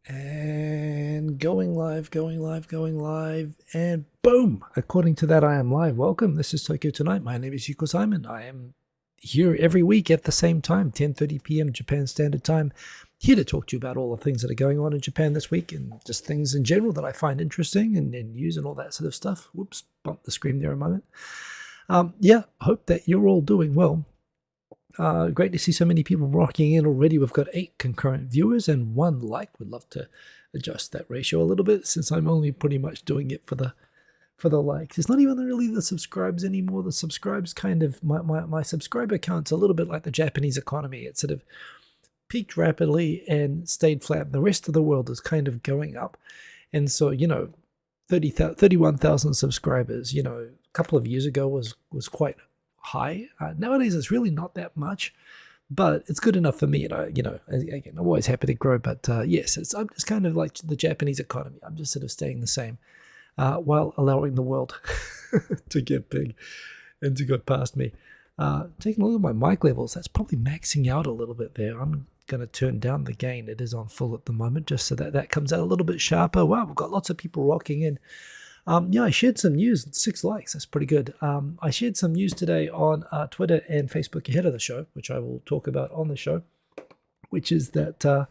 And going live, and boom! According to that, I am live. Welcome. This is Tokyo Tonight. My name is Yuko Simon. I am here every week at the same time, 10:30 p.m. Japan Standard Time, here to talk to you about all the things that are going on in Japan this week and just things in general that I find interesting and news and all that sort of stuff. Whoops, bumped the screen there a moment. Hope that you're all doing well. Great to see so many people rocking in already. We've got 8 concurrent viewers and 1 like. Would love to adjust that ratio a little bit since I'm only pretty much doing it for the likes. It's not even really the subscribes anymore. The subscribes kind of my subscriber count's a little bit like the Japanese economy. It sort of peaked rapidly and stayed flat. The rest of the world is kind of going up. And so, 31,000 subscribers, a couple of years ago was quite high. Nowadays, it's really not that much, but it's good enough for me. Again, I'm always happy to grow, but yes, I'm just kind of like the Japanese economy. I'm just sort of staying the same while allowing the world to get big and to go past me. Taking a look at my mic levels, that's probably maxing out a little bit there. I'm going to turn down the gain. It is on full at the moment, just so that comes out a little bit sharper. Wow, we've got lots of people rocking in. I shared some news, 6 likes, that's pretty good. I shared some news today on Twitter and Facebook ahead of the show, which I will talk about on the show, which is that,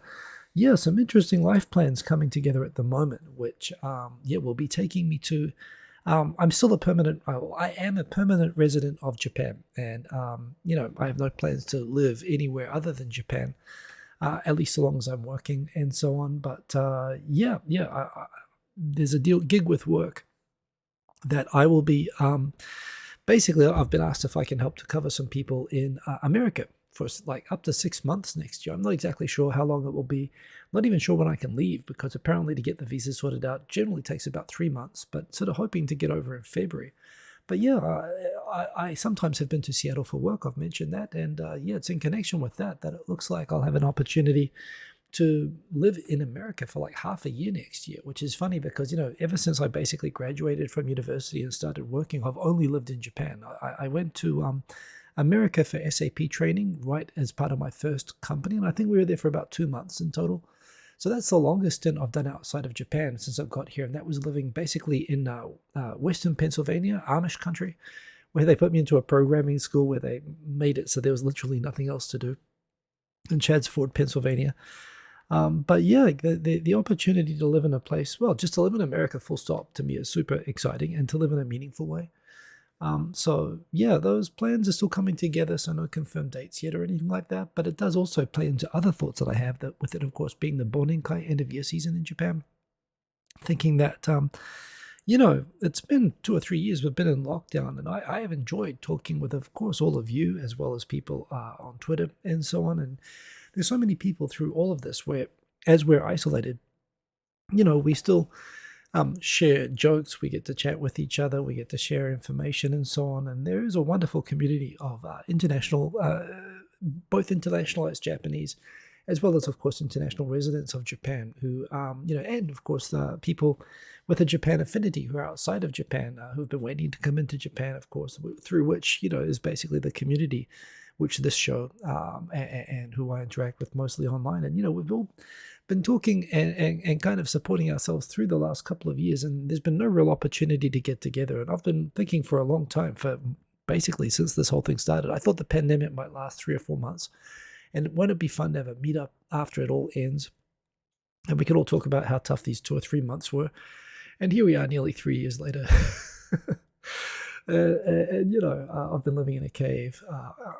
some interesting life plans coming together at the moment, which, will be taking me to, I'm still I am a permanent resident of Japan, and, I have no plans to live anywhere other than Japan, at least so long as I'm working and so on, but, there's a gig with work that I will be basically I've been asked if I can help to cover some people in America for like up to 6 months next year. I'm not exactly sure how long it will be. Not even sure when I can leave, because apparently to get the visa sorted out generally takes about 3 months, but sort of hoping to get over in February. But I sometimes have been to Seattle for work. I've mentioned that, and it's in connection with that it looks like I'll have an opportunity to live in America for like half a year next year, which is funny because, ever since I basically graduated from university and started working, I've only lived in Japan. I went to America for SAP training right as part of my first company, and I think we were there for about 2 months in total. So that's the longest stint I've done outside of Japan since I've got here, and that was living basically in Western Pennsylvania, Amish country, where they put me into a programming school where they made it so there was literally nothing else to do in Chadsford, Pennsylvania. But yeah, the opportunity to live in a place, well, just to live in America full stop, to me is super exciting, and to live in a meaningful way. Those plans are still coming together, so no confirmed dates yet or anything like that, but it does also play into other thoughts that I have, that with it, of course, being the Bonninkai end of year season in Japan, thinking that, it's been 2 or 3 years we've been in lockdown, and I have enjoyed talking with, of course, all of you, as well as people on Twitter and so on, and there's so many people through all of this where, as we're isolated, we still share jokes, we get to chat with each other, we get to share information and so on. And there is a wonderful community of both internationalized Japanese, as well as, of course, international residents of Japan who, and of course, people with a Japan affinity who are outside of Japan, who've been waiting to come into Japan, of course, through which, is basically the community which this show and who I interact with mostly online. And, we've all been talking and kind of supporting ourselves through the last couple of years, and there's been no real opportunity to get together. And I've been thinking for a long time, for basically since this whole thing started, I thought the pandemic might last 3 or 4 months. And won't it be fun to have a meetup after it all ends? And we could all talk about how tough these 2 or 3 months were. And here we are nearly 3 years later. I've been living in a cave.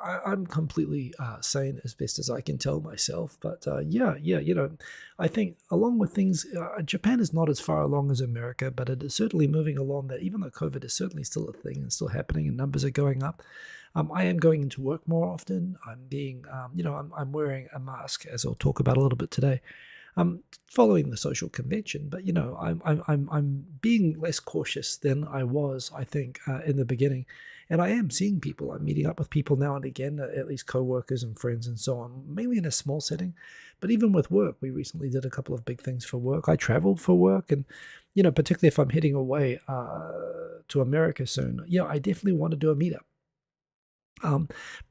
I'm completely sane as best as I can tell myself. But I think along with things, Japan is not as far along as America, but it is certainly moving along. That even though COVID is certainly still a thing and still happening, and numbers are going up, I am going into work more often. I'm being, I'm wearing a mask, as I'll talk about a little bit today. Following the social convention, but I'm being less cautious than I was, I think, in the beginning, and I am seeing people. I'm meeting up with people now and again, at least co-workers and friends and so on, mainly in a small setting. But even with work, we recently did a couple of big things for work. I traveled for work, and particularly if I'm heading away to America soon, I definitely want to do a meetup.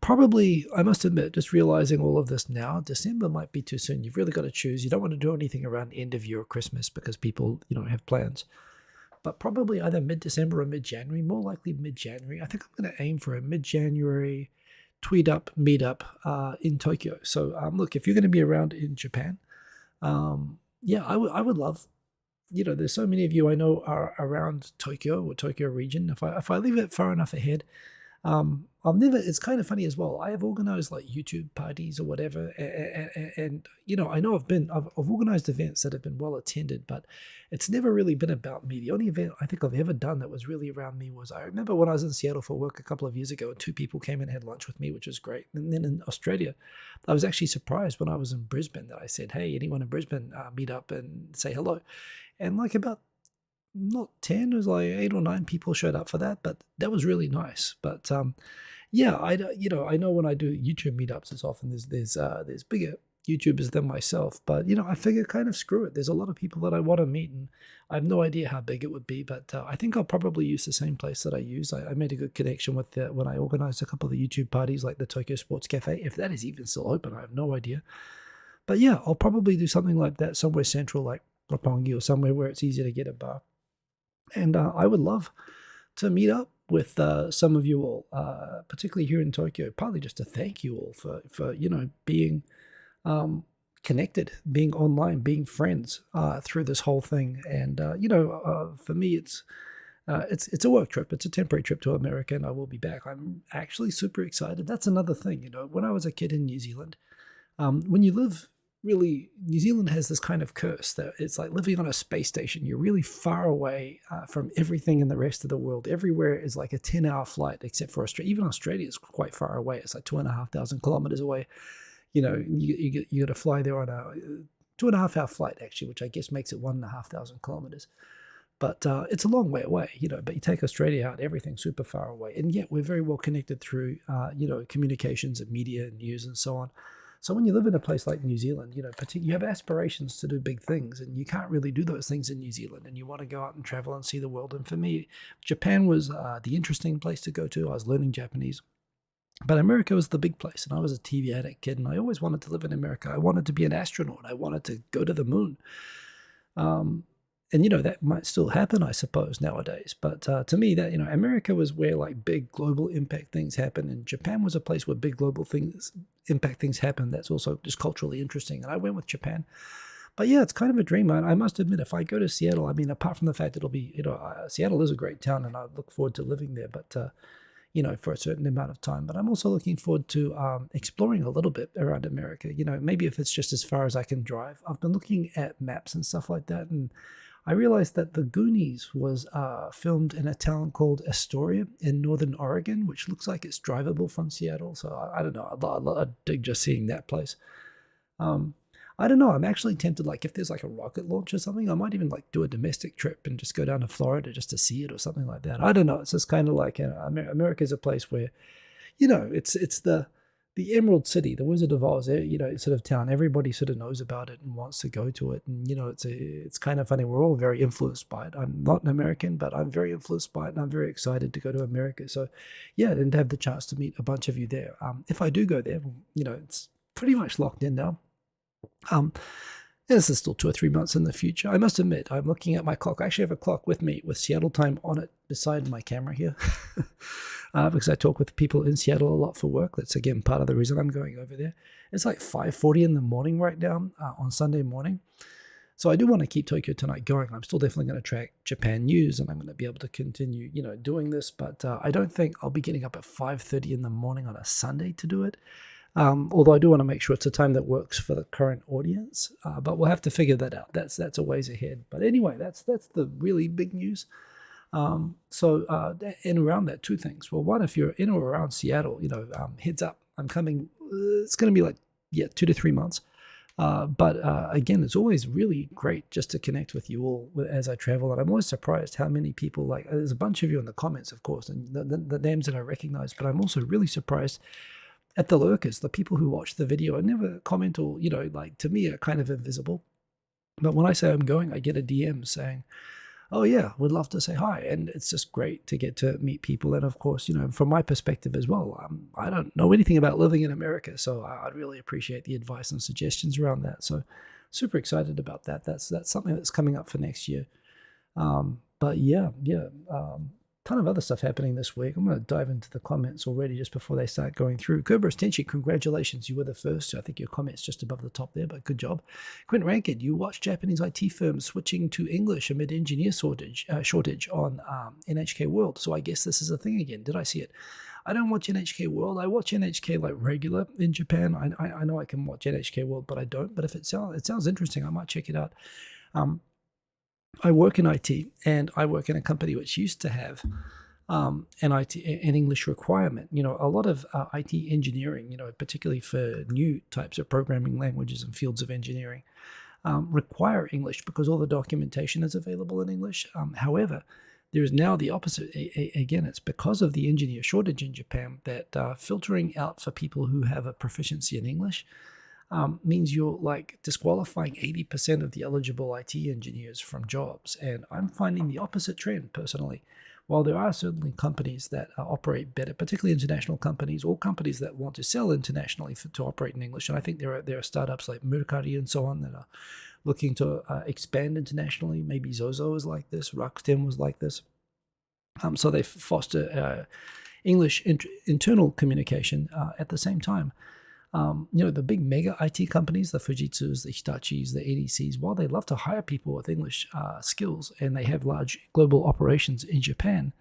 Probably, I must admit, just realizing all of this now, December might be too soon. You've really got to choose. You don't want to do anything around end of year or Christmas because people, have plans. But probably either mid-December or mid-January, more likely mid-January. I think I'm going to aim for a mid-January tweet up meetup in Tokyo. So look, if you're going to be around in Japan, yeah, I would love, there's so many of you I know are around Tokyo or Tokyo region. If I leave it far enough ahead, I've never, it's kind of funny as well. I have organized like YouTube parties or whatever. And I know I've organized events that have been well attended, but it's never really been about me. The only event I think I've ever done that was really around me was, I remember when I was in Seattle for work a couple of years ago, and 2 people came and had lunch with me, which was great. And then in Australia, I was actually surprised when I was in Brisbane that I said, hey, anyone in Brisbane, meet up and say hello. And like about not 10, it was like 8 or 9 people showed up for that, but that was really nice. But yeah, I know when I do YouTube meetups, it's often there's bigger YouTubers than myself, but I figure kind of screw it. There's a lot of people that I want to meet, and I have no idea how big it would be, but I think I'll probably use the same place that I use. I made a good connection with when I organized a couple of the YouTube parties, like the Tokyo Sports Cafe. If that is even still open, I have no idea. But yeah, I'll probably do something like that somewhere central, like Roppongi, or somewhere where it's easier to get a bar. And I would love to meet up with some of you all, particularly here in Tokyo, partly just to thank you all for being connected, being online, being friends through this whole thing. And for me, it's a work trip. It's a temporary trip to America, and I will be back. I'm actually super excited. That's another thing. When I was a kid in New Zealand, when you live, really, New Zealand has this kind of curse that it's like living on a space station. You're really far away from everything in the rest of the world. Everywhere is like a 10-hour flight, except for Australia. Even Australia is quite far away. It's like 2,500 kilometers away. You got to fly there on a 2.5-hour flight, actually, which I guess makes it 1,500 kilometers. But it's a long way away, but you take Australia out, everything's super far away. And yet we're very well connected through, communications and media and news and so on. So when you live in a place like New Zealand, you have aspirations to do big things, and you can't really do those things in New Zealand, and you want to go out and travel and see the world. And for me, Japan was the interesting place to go to. I was learning Japanese. But America was the big place, and I was a TV addict kid, and I always wanted to live in America. I wanted to be an astronaut. I wanted to go to the moon. And that might still happen, I suppose, nowadays. But to me, that America was where like big global impact things happen, and Japan was a place where big global impact things happen. That's also just culturally interesting. And I went with Japan. But yeah, it's kind of a dream. I must admit, if I go to Seattle, I mean, apart from the fact it'll be, Seattle is a great town, and I look forward to living there. But for a certain amount of time. But I'm also looking forward to exploring a little bit around America. Maybe if it's just as far as I can drive. I've been looking at maps and stuff like that, and I realized that The Goonies was filmed in a town called Astoria in northern Oregon, which looks like it's drivable from Seattle. So I don't know. I dig just seeing that place. I don't know. I'm actually tempted, like if there's like a rocket launch or something, I might even like do a domestic trip and just go down to Florida just to see it or something like that. I don't know. It's just kind of like America is a place where, it's the Emerald City, the Wizard of Oz, sort of town. Everybody sort of knows about it and wants to go to it. And, it's kind of funny. We're all very influenced by it. I'm not an American, but I'm very influenced by it, and I'm very excited to go to America. So, yeah, and to have the chance to meet a bunch of you there. If I do go there, it's pretty much locked in now. This is still 2 or 3 months in the future. I must admit, I'm looking at my clock. I actually have a clock with me with Seattle time on it beside my camera here. Because I talk with people in Seattle a lot for work. That's, again, part of the reason I'm going over there. It's like 5:40 in the morning right now on Sunday morning. So I do want to keep Tokyo Tonight going. I'm still definitely going to track Japan news, and I'm going to be able to continue, doing this. But I don't think I'll be getting up at 5:30 in the morning on a Sunday to do it. Although I do want to make sure it's a time that works for the current audience. But we'll have to figure that out. That's a ways ahead. But anyway, that's the really big news. So in around that, 2 things. Well, one, if you're in or around Seattle, heads up, I'm coming. It's going to be like 2 to 3 months. But again, it's always really great just to connect with you all as I travel. And I'm always surprised how many people, like, there's a bunch of you in the comments, of course, and the names that I recognize. But I'm also really surprised at the lurkers, the people who watch the video and never comment, or, like, to me, are kind of invisible. But when I say I'm going, I get a DM saying, oh yeah, would love to say hi. And it's just great to get to meet people. And of course, from my perspective as well, I don't know anything about living in America, so I'd really appreciate the advice and suggestions around that. So super excited about that. That's something that's coming up for next year. But yeah, ton of other stuff happening this week. I'm going to dive into the comments already just before they start going through. Kerberos Tenchi, congratulations. You were the first. I think your comment's just above the top there, but good job. Quint Rankin, you watch Japanese IT firms switching to English amid engineer shortage on NHK World. So I guess this is a thing again. Did I see it? I don't watch NHK World. I watch NHK like regular in Japan. I know I can watch NHK World, but I don't. But if it sounds interesting, I might check it out. I work in IT, and I work in a company which used to have an English requirement. A lot of IT engineering, particularly for new types of programming languages and fields of engineering, require English because all the documentation is available in English. However, there is now the opposite. Again, it's because of the engineer shortage in Japan that filtering out for people who have a proficiency in English means you're like disqualifying 80% of the eligible IT engineers from jobs. And I'm finding the opposite trend personally. While there are certainly companies that operate better, particularly international companies, or companies that want to sell internationally to operate in English, and I think there are startups like Mercari and so on that are looking to expand internationally. Maybe Zozo is like this, Rakuten was like this. So they foster English internal communication at the same time. The big mega IT companies, the Fujitsus, the Hitachis, the ADCs, while they love to hire people with English skills and they have large global operations in Japan,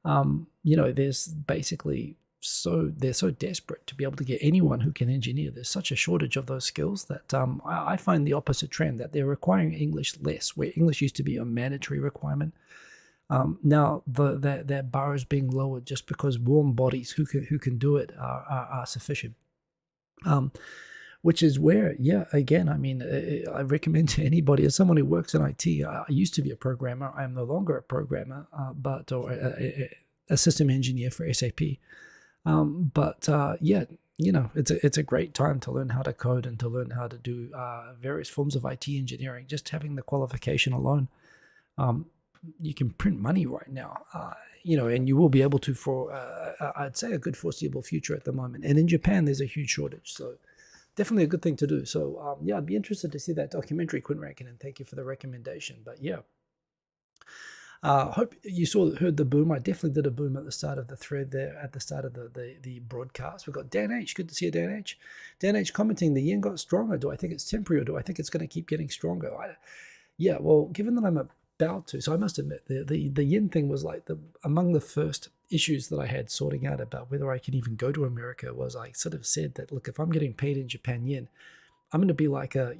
there's basically they're so desperate to be able to get anyone who can engineer. There's such a shortage of those skills that I find the opposite trend, that they're requiring English less, where English used to be a mandatory requirement. Now that bar is being lowered just because warm bodies who can do it are sufficient. Which is where, again, I recommend to anybody, as someone who works in IT, I used to be a programmer. I am no longer a programmer, or a system engineer for SAP. It's a great time to learn how to code and to learn how to do various forms of IT engineering. Just having the qualification alone, you can print money right now, and you will be able to for, I'd say, a good foreseeable future at the moment. And in Japan, there's a huge shortage. So definitely a good thing to do. So, I'd be interested to see that documentary, Quinn Rankin, and thank you for the recommendation. But hope you heard the boom. I definitely did a boom at the start of the thread there, at the start of the broadcast. We've got Dan H. Good to see you, Dan H. Dan H. commenting, the yen got stronger. Do I think it's temporary, or do I think it's going to keep getting stronger? Well, given that I'm about to, so I must admit, the yen thing was like among the first issues that I had sorting out about whether I can even go to America. Was I sort of said that, look, if I'm getting paid in Japan yen, I'm going to be like a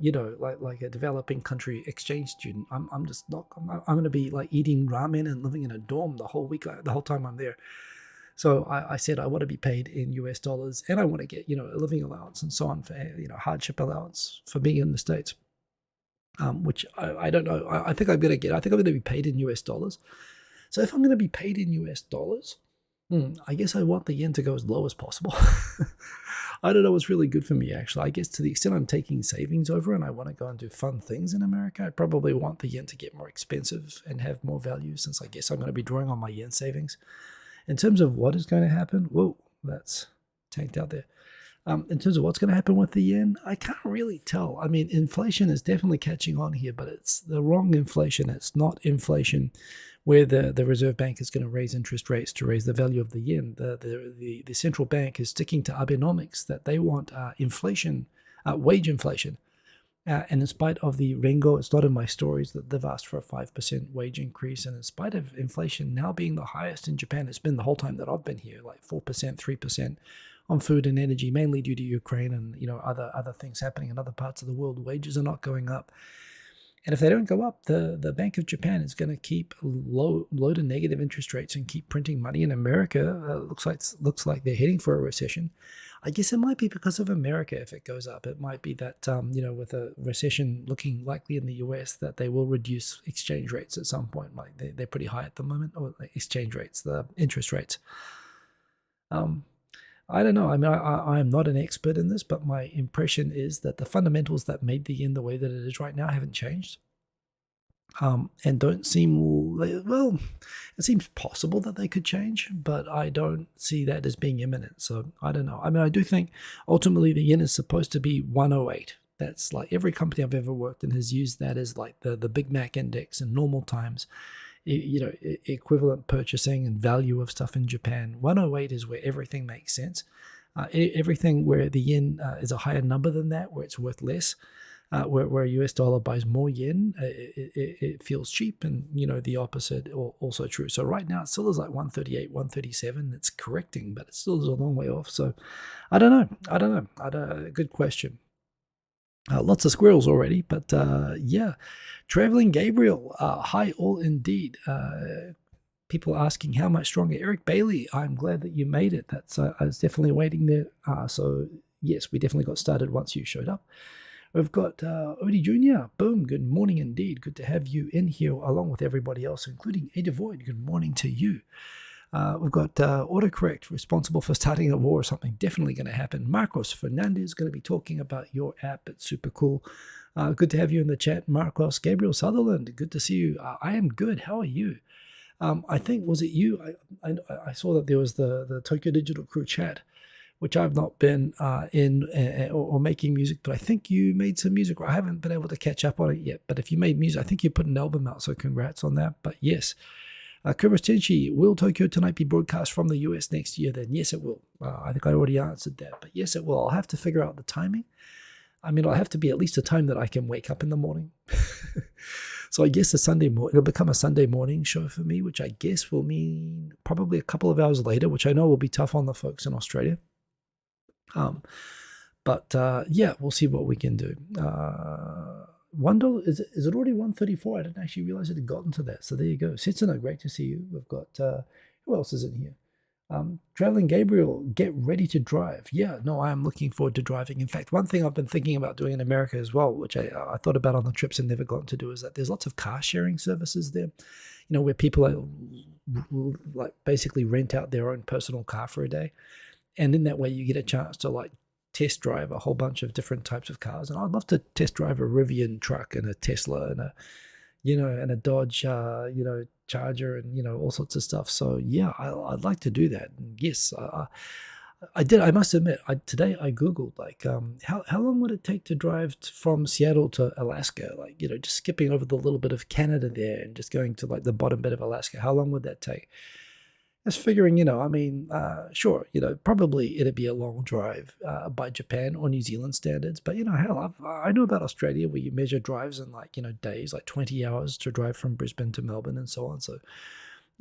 like a developing country exchange student. I'm just not. I'm going to be like eating ramen and living in a dorm the whole week, the whole time I'm there. So I said I want to be paid in US dollars, and I want to get a living allowance and so on for hardship allowance for being in the States. Which I don't know. I think I'm going to get. I think I'm going to be paid in US dollars. So if I'm going to be paid in US dollars, I guess I want the yen to go as low as possible. I don't know what's really good for me, actually. I guess to the extent I'm taking savings over and I want to go and do fun things in America, I probably want the yen to get more expensive and have more value, since I guess I'm going to be drawing on my yen savings. In terms of what is going to happen, whoa, that's tanked out there. In terms of what's going to happen with the yen, I can't really tell. I mean, inflation is definitely catching on here, but it's the wrong inflation. It's not inflation where the Reserve Bank is going to raise interest rates to raise the value of the yen. The central bank is sticking to Abenomics, that they want inflation, wage inflation. And in spite of the Rengo, it's not in my stories that they've asked for a 5% wage increase. And in spite of inflation now being the highest in Japan, it's been the whole time that I've been here, like 4%, 3%. On food and energy, mainly due to Ukraine and other things happening in other parts of the world. Wages are not going up, and if they don't go up, the Bank of Japan is going to keep low to negative interest rates and keep printing money. In America, looks like they're heading for a recession. I guess it might be because of America. If it goes up, it might be that with a recession looking likely in the US, that they will reduce exchange rates at some point. Like they're pretty high at the moment, or exchange rates, the interest rates. I don't know. I mean, I am not an expert in this, but my impression is that the fundamentals that made the yen the way that it is right now haven't changed. and don't seem, well, it seems possible that they could change, but I don't see that as being imminent. So I don't know. I mean, I do think ultimately the yen is supposed to be 108. That's like every company I've ever worked in has used that as like the Big Mac index in normal times, equivalent purchasing and value of stuff in Japan. 108 is where everything makes sense. Everything where the yen is a higher number than that, where it's worth less, where a US dollar buys more yen, it feels cheap, and the opposite also true. So right now it still is like 138, 137. It's correcting, but it still is a long way off. So I don't know. Good question. Lots of squirrels already, but yeah. Traveling Gabriel, hi all indeed. People asking how much stronger. Eric Bailey, I'm glad that you made it. That's I was definitely waiting there. So yes, we definitely got started once you showed up. We've got Odie Jr. Boom, good morning indeed. Good to have you in here along with everybody else, including Ada Void. Good morning to you. We've got autocorrect responsible for starting a war or something. Definitely going to happen. Marcos Fernandez is going to be talking about your app. It's super cool. Good to have you in the chat, Marcos. Gabriel Sutherland, good to see you. I am good. How are you? I think, was it you? I saw that there was the Tokyo Digital Crew chat, which I've not been in or making music, but I think you made some music. I haven't been able to catch up on it yet, but if you made music, I think you put an album out, so congrats on that. But yes, Kuros Tenshi, will Tokyo Tonight be broadcast from the US next year? Then yes, it will. I think I already answered that, but yes, it will. I'll have to figure out the timing. I mean, it'll have to be at least a time that I can wake up in the morning. So I guess it'll become a Sunday morning show for me, which I guess will mean probably a couple of hours later, which I know will be tough on the folks in Australia. But yeah, we'll see what we can do. $1, is it already 134? I didn't actually realize it had gotten to that. So there you go. Setsuna, great to see you. We've got who else is in here? Traveling Gabriel, get ready to drive. Yeah, no, I am looking forward to driving. In fact, one thing I've been thinking about doing in America as well, which I thought about on the trips and never gotten to do, is that there's lots of car sharing services there, where people like basically rent out their own personal car for a day. And in that way, you get a chance to like test drive a whole bunch of different types of cars. And I'd love to test drive a Rivian truck and a Tesla and a Dodge, Charger and, all sorts of stuff. So yeah, I'd like to do that. And yes, I did. I must admit, today I Googled like, how long would it take to drive from Seattle to Alaska? Like, just skipping over the little bit of Canada there and just going to like the bottom bit of Alaska. How long would that take? Just figuring, sure, probably it'd be a long drive by Japan or New Zealand standards. But, hell, I know about Australia where you measure drives in like, days, like 20 hours to drive from Brisbane to Melbourne and so on. So,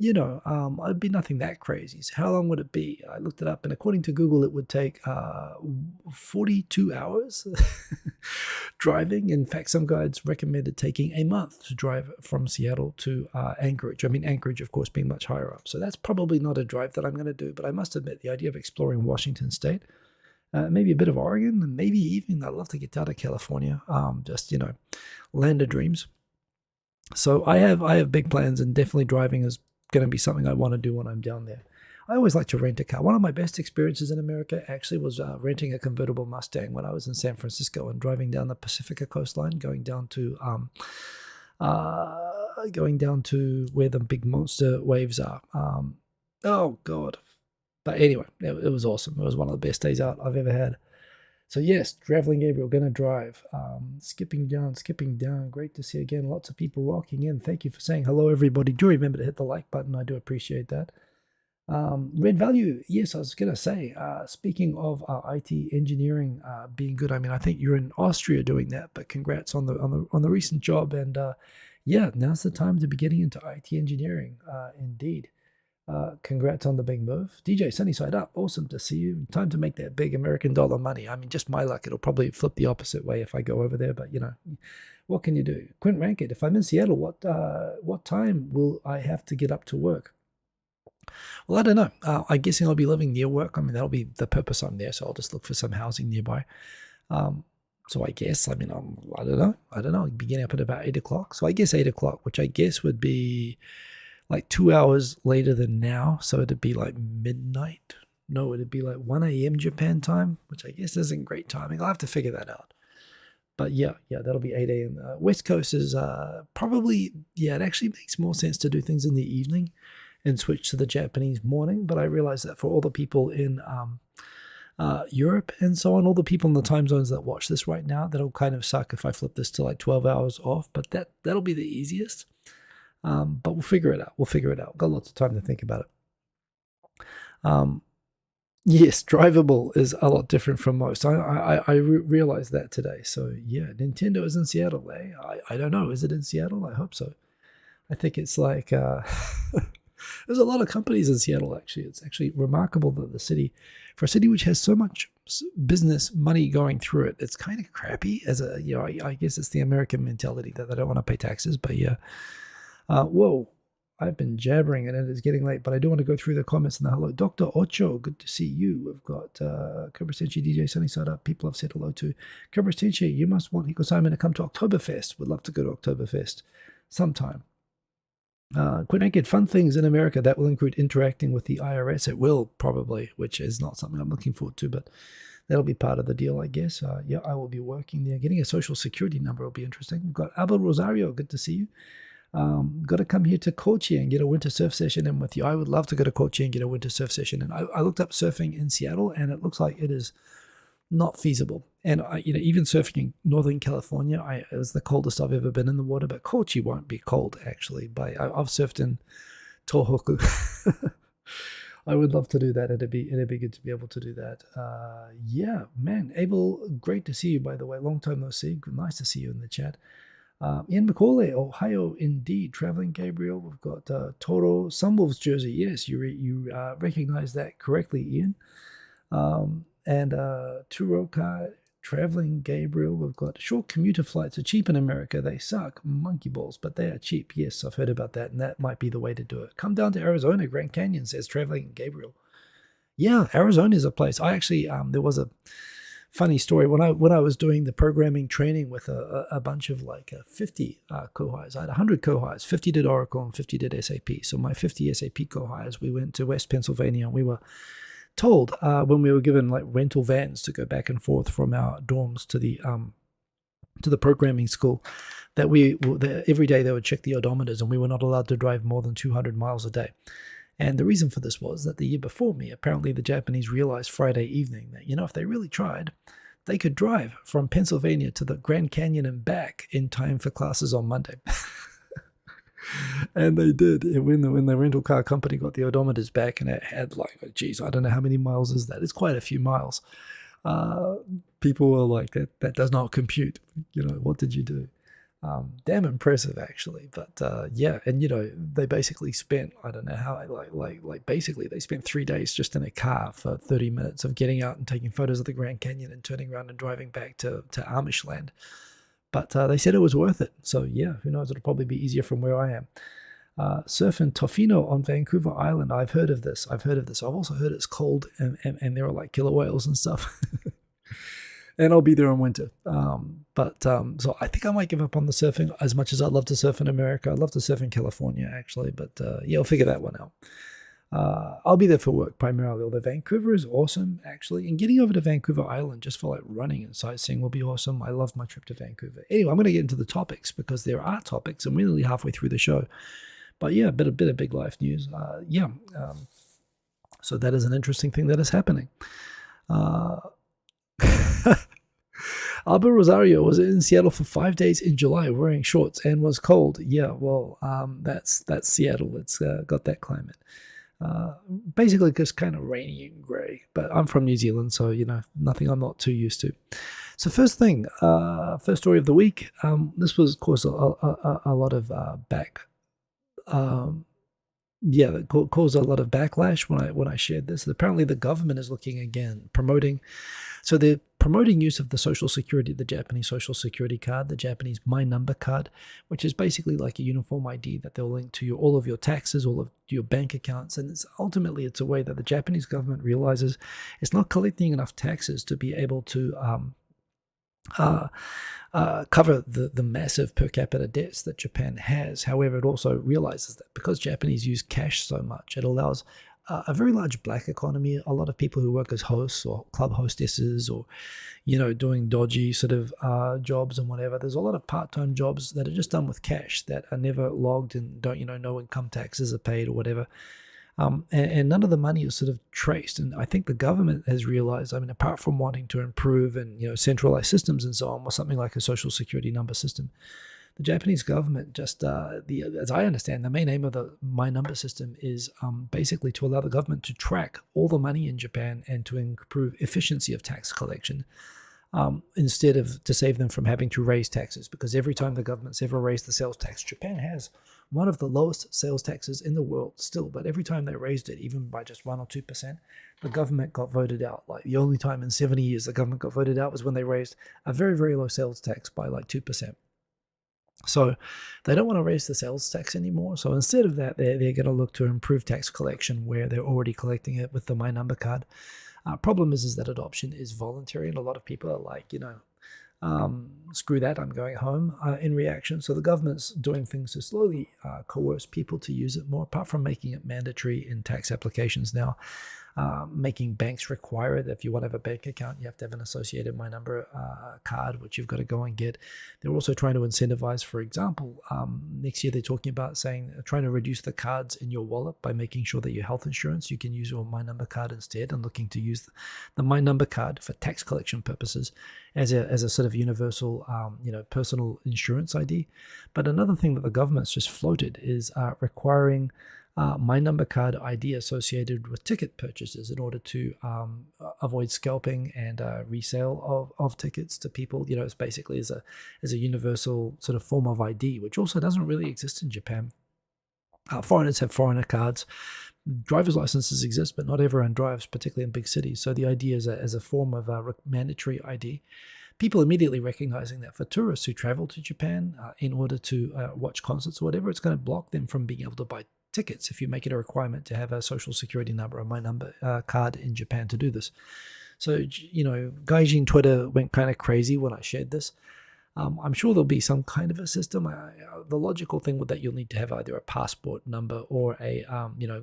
it'd be nothing that crazy. So how long would it be? I looked it up, and according to Google, it would take 42 hours driving. In fact, some guides recommended taking a month to drive from Seattle to Anchorage. I mean, Anchorage, of course, being much higher up. So that's probably not a drive that I'm going to do. But I must admit, the idea of exploring Washington State, maybe a bit of Oregon, and maybe even I'd love to get down to California. Just, land of dreams. So I have big plans, and definitely driving is going to be something I want to do when I'm down there. I always like to rent a car. One of my best experiences in America actually was renting a convertible Mustang when I was in San Francisco and driving down the Pacifica coastline, going down to where the big monster waves are. Oh God! But anyway, it was awesome. It was one of the best days out I've ever had. So yes, Traveling Gabriel, gonna drive. Skipping down. Great to see again. Lots of people rocking in. Thank you for saying hello, everybody. Do remember to hit the like button. I do appreciate that. Red Value. Yes, I was gonna say. Speaking of IT engineering being good, I mean, I think you're in Austria doing that. But congrats on the recent job. And yeah, now's the time to be getting into IT engineering. Indeed. Congrats on the big move. DJ Sunnyside Up, awesome to see you. Time to make that big American dollar money. I mean, just my luck, it'll probably flip the opposite way if I go over there, but what can you do? Quint Rankit, if I'm in Seattle, what time will I have to get up to work? Well, I don't know. I'm guessing I'll be living near work. I mean, that'll be the purpose I'm there, so I'll just look for some housing nearby. So I guess, I don't know. I'll be getting up at about 8 o'clock. So I guess 8 o'clock, which I guess would be like 2 hours later than now. So it'd be like midnight. No, it'd be like 1 a.m. Japan time, which I guess isn't great timing. I'll have to figure that out. But yeah, that'll be 8 a.m. West Coast is probably, it actually makes more sense to do things in the evening and switch to the Japanese morning. But I realize that for all the people in Europe and so on, all the people in the time zones that watch this right now, that'll kind of suck if I flip this to like 12 hours off. But that'll be the easiest. But we'll figure it out. Got lots of time to think about it. Yes, drivable is a lot different from most. I realized that today. So yeah, Nintendo is in Seattle, eh? I don't know. Is it in Seattle? I hope so. I think it's like there's a lot of companies in Seattle. Actually, it's actually remarkable that the city, for a city which has so much business money going through it, it's kind of crappy. As a I guess it's the American mentality that they don't want to pay taxes. But yeah, whoa. I've been jabbering and it is getting late, but I do want to go through the comments now. Hello, Dr. Ocho, good to see you. We've got Cobra Senshi, DJ Sunny Side Up. People I've said hello to. Cobra Senshi, you must want Hiko Simon to come to Oktoberfest. Would love to go to Oktoberfest sometime. Quite naked, fun things in America that will include interacting with the IRS. It will probably, which is not something I'm looking forward to, but that'll be part of the deal, I guess. Yeah, I will be working there. Getting a social security number will be interesting. We've got Abel Rosario, good to see you. Got to come here to Kochi and get a winter surf session in with you. I would love to go to Kochi and get a winter surf session. And I looked up surfing in Seattle, and it looks like it is not feasible. And even surfing in Northern California, it was the coldest I've ever been in the water. But Kochi won't be cold actually. But I've surfed in Tohoku. I would love to do that. It'd be good to be able to do that. Yeah, man. Abel, great to see you. By the way, long time no see. Nice to see you in the chat. Ian McCauley, Ohio, indeed. Traveling Gabriel, we've got Toro Sunwolves jersey. Yes, you recognize that correctly, Ian. And Turoka, Traveling Gabriel, we've got short commuter flights are cheap in America. They suck, monkey balls, but they are cheap. Yes, I've heard about that, and that might be the way to do it. Come down to Arizona, Grand Canyon, says Traveling Gabriel. Yeah, Arizona is a place. I actually, there was a funny story when I was doing the programming training with a bunch of like 50 co-hires. I had 100 co-hires. 50 did Oracle and 50 did SAP. So my 50 SAP co-hires, we went to West Pennsylvania. And we were told when we were given like rental vans to go back and forth from our dorms to the programming school, that every day they would check the odometers, and we were not allowed to drive more than 200 miles a day. And the reason for this was that the year before me, apparently the Japanese realized Friday evening that, if they really tried, they could drive from Pennsylvania to the Grand Canyon and back in time for classes on Monday. And they did. When the rental car company got the odometers back, and it had like, geez, I don't know how many miles is that. It's quite a few miles. People were like, that does not compute. What did you do? Damn impressive actually. But yeah, and they basically spent, I don't know how, like basically they spent 3 days just in a car for 30 minutes of getting out and taking photos of the Grand Canyon and turning around and driving back to Amish land. But they said it was worth it. So yeah, who knows, it'll probably be easier from where I am. Surfing Tofino on Vancouver Island. I've heard of this. I've also heard it's cold and there are like killer whales and stuff. And I'll be there in winter. So I think I might give up on the surfing as much as I'd love to surf in America. I'd love to surf in California, actually. But yeah, I'll figure that one out. I'll be there for work primarily, although Vancouver is awesome, actually. And getting over to Vancouver Island just for like running and sightseeing will be awesome. I love my trip to Vancouver. Anyway, I'm going to get into the topics because there are topics and we're nearly halfway through the show. But yeah, a bit of big life news. So that is an interesting thing that is happening. Alba Rosario was in Seattle for 5 days in July wearing shorts and was cold. Yeah, well, that's Seattle. It's got that climate. Basically just kind of rainy and grey. But I'm from New Zealand, so, nothing I'm not too used to. So first story of the week. This was, of course, a lot of that caused a lot of backlash when I shared this. Apparently the government is looking again, so they're promoting use of the Social Security, the Japanese Social Security card, the Japanese My Number card, which is basically like a uniform ID that they'll link to all of your taxes, all of your bank accounts. And it's a way that the Japanese government realizes it's not collecting enough taxes to be able to cover the massive per capita debts that Japan has. However, it also realizes that because Japanese use cash so much, it allows a very large black economy. A lot of people who work as hosts or club hostesses, or doing dodgy sort of jobs and whatever. There's a lot of part-time jobs that are just done with cash that are never logged and don't no income taxes are paid or whatever. And none of the money is sort of traced. And I think the government has realized, I mean, apart from wanting to improve and centralize systems and so on, or something like a social security number system, the Japanese government just, as I understand, the main aim of the My Number system is basically to allow the government to track all the money in Japan and to improve efficiency of tax collection, instead of to save them from having to raise taxes. Because every time the government's ever raised the sales tax, Japan has one of the lowest sales taxes in the world still, but every time they raised it, even by just 1 or 2%, the government got voted out. Like the only time in 70 years the government got voted out was when they raised a very, very low sales tax by like 2%. So they don't want to raise the sales tax anymore. So instead of that, they're going to look to improve tax collection where they're already collecting it with the My Number card. Problem is that adoption is voluntary, and a lot of people are like, screw that, I'm going home in reaction. So the government's doing things to slowly coerce people to use it more, apart from making it mandatory in tax applications now. Making banks require it. If you want to have a bank account, you have to have an associated My Number card, which you've got to go and get. They're also trying to incentivize, for example, next year they're talking about trying to reduce the cards in your wallet by making sure that your health insurance, you can use your My Number card instead, and looking to use the My Number card for tax collection purposes as a sort of universal, personal insurance ID. But another thing that the government's just floated is requiring My Number card ID associated with ticket purchases in order to avoid scalping and resale of tickets to people. It's basically as a universal sort of form of ID, which also doesn't really exist in Japan. Foreigners have foreigner cards. Driver's licenses exist, but not everyone drives, particularly in big cities. So the idea is as a form of mandatory ID. People immediately recognizing that for tourists who travel to Japan in order to watch concerts or whatever, it's going to block them from being able to buy tickets if you make it a requirement to have a social security number, a My Number card in Japan to do this. So, Gaijin Twitter went kind of crazy when I shared this. I'm sure there'll be some kind of a system. The logical thing with that, you'll need to have either a passport number or a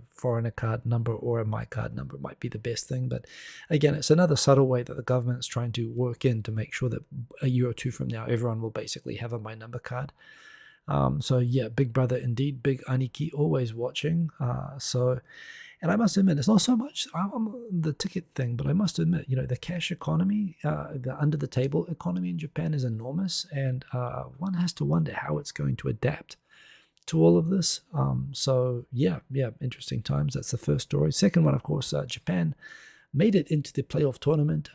foreigner card number or a My Card number might be the best thing. But again, it's another subtle way that the government's trying to work in to make sure that a year or two from now, everyone will basically have a My Number card. So yeah, Big Brother indeed, Big Aniki always watching. And I must admit, it's not so much the ticket thing, but I must admit, the cash economy, the under the table economy in Japan is enormous, and one has to wonder how it's going to adapt to all of this. So yeah, interesting times. That's the first story. Second one, of course, Japan made it into the playoff tournament.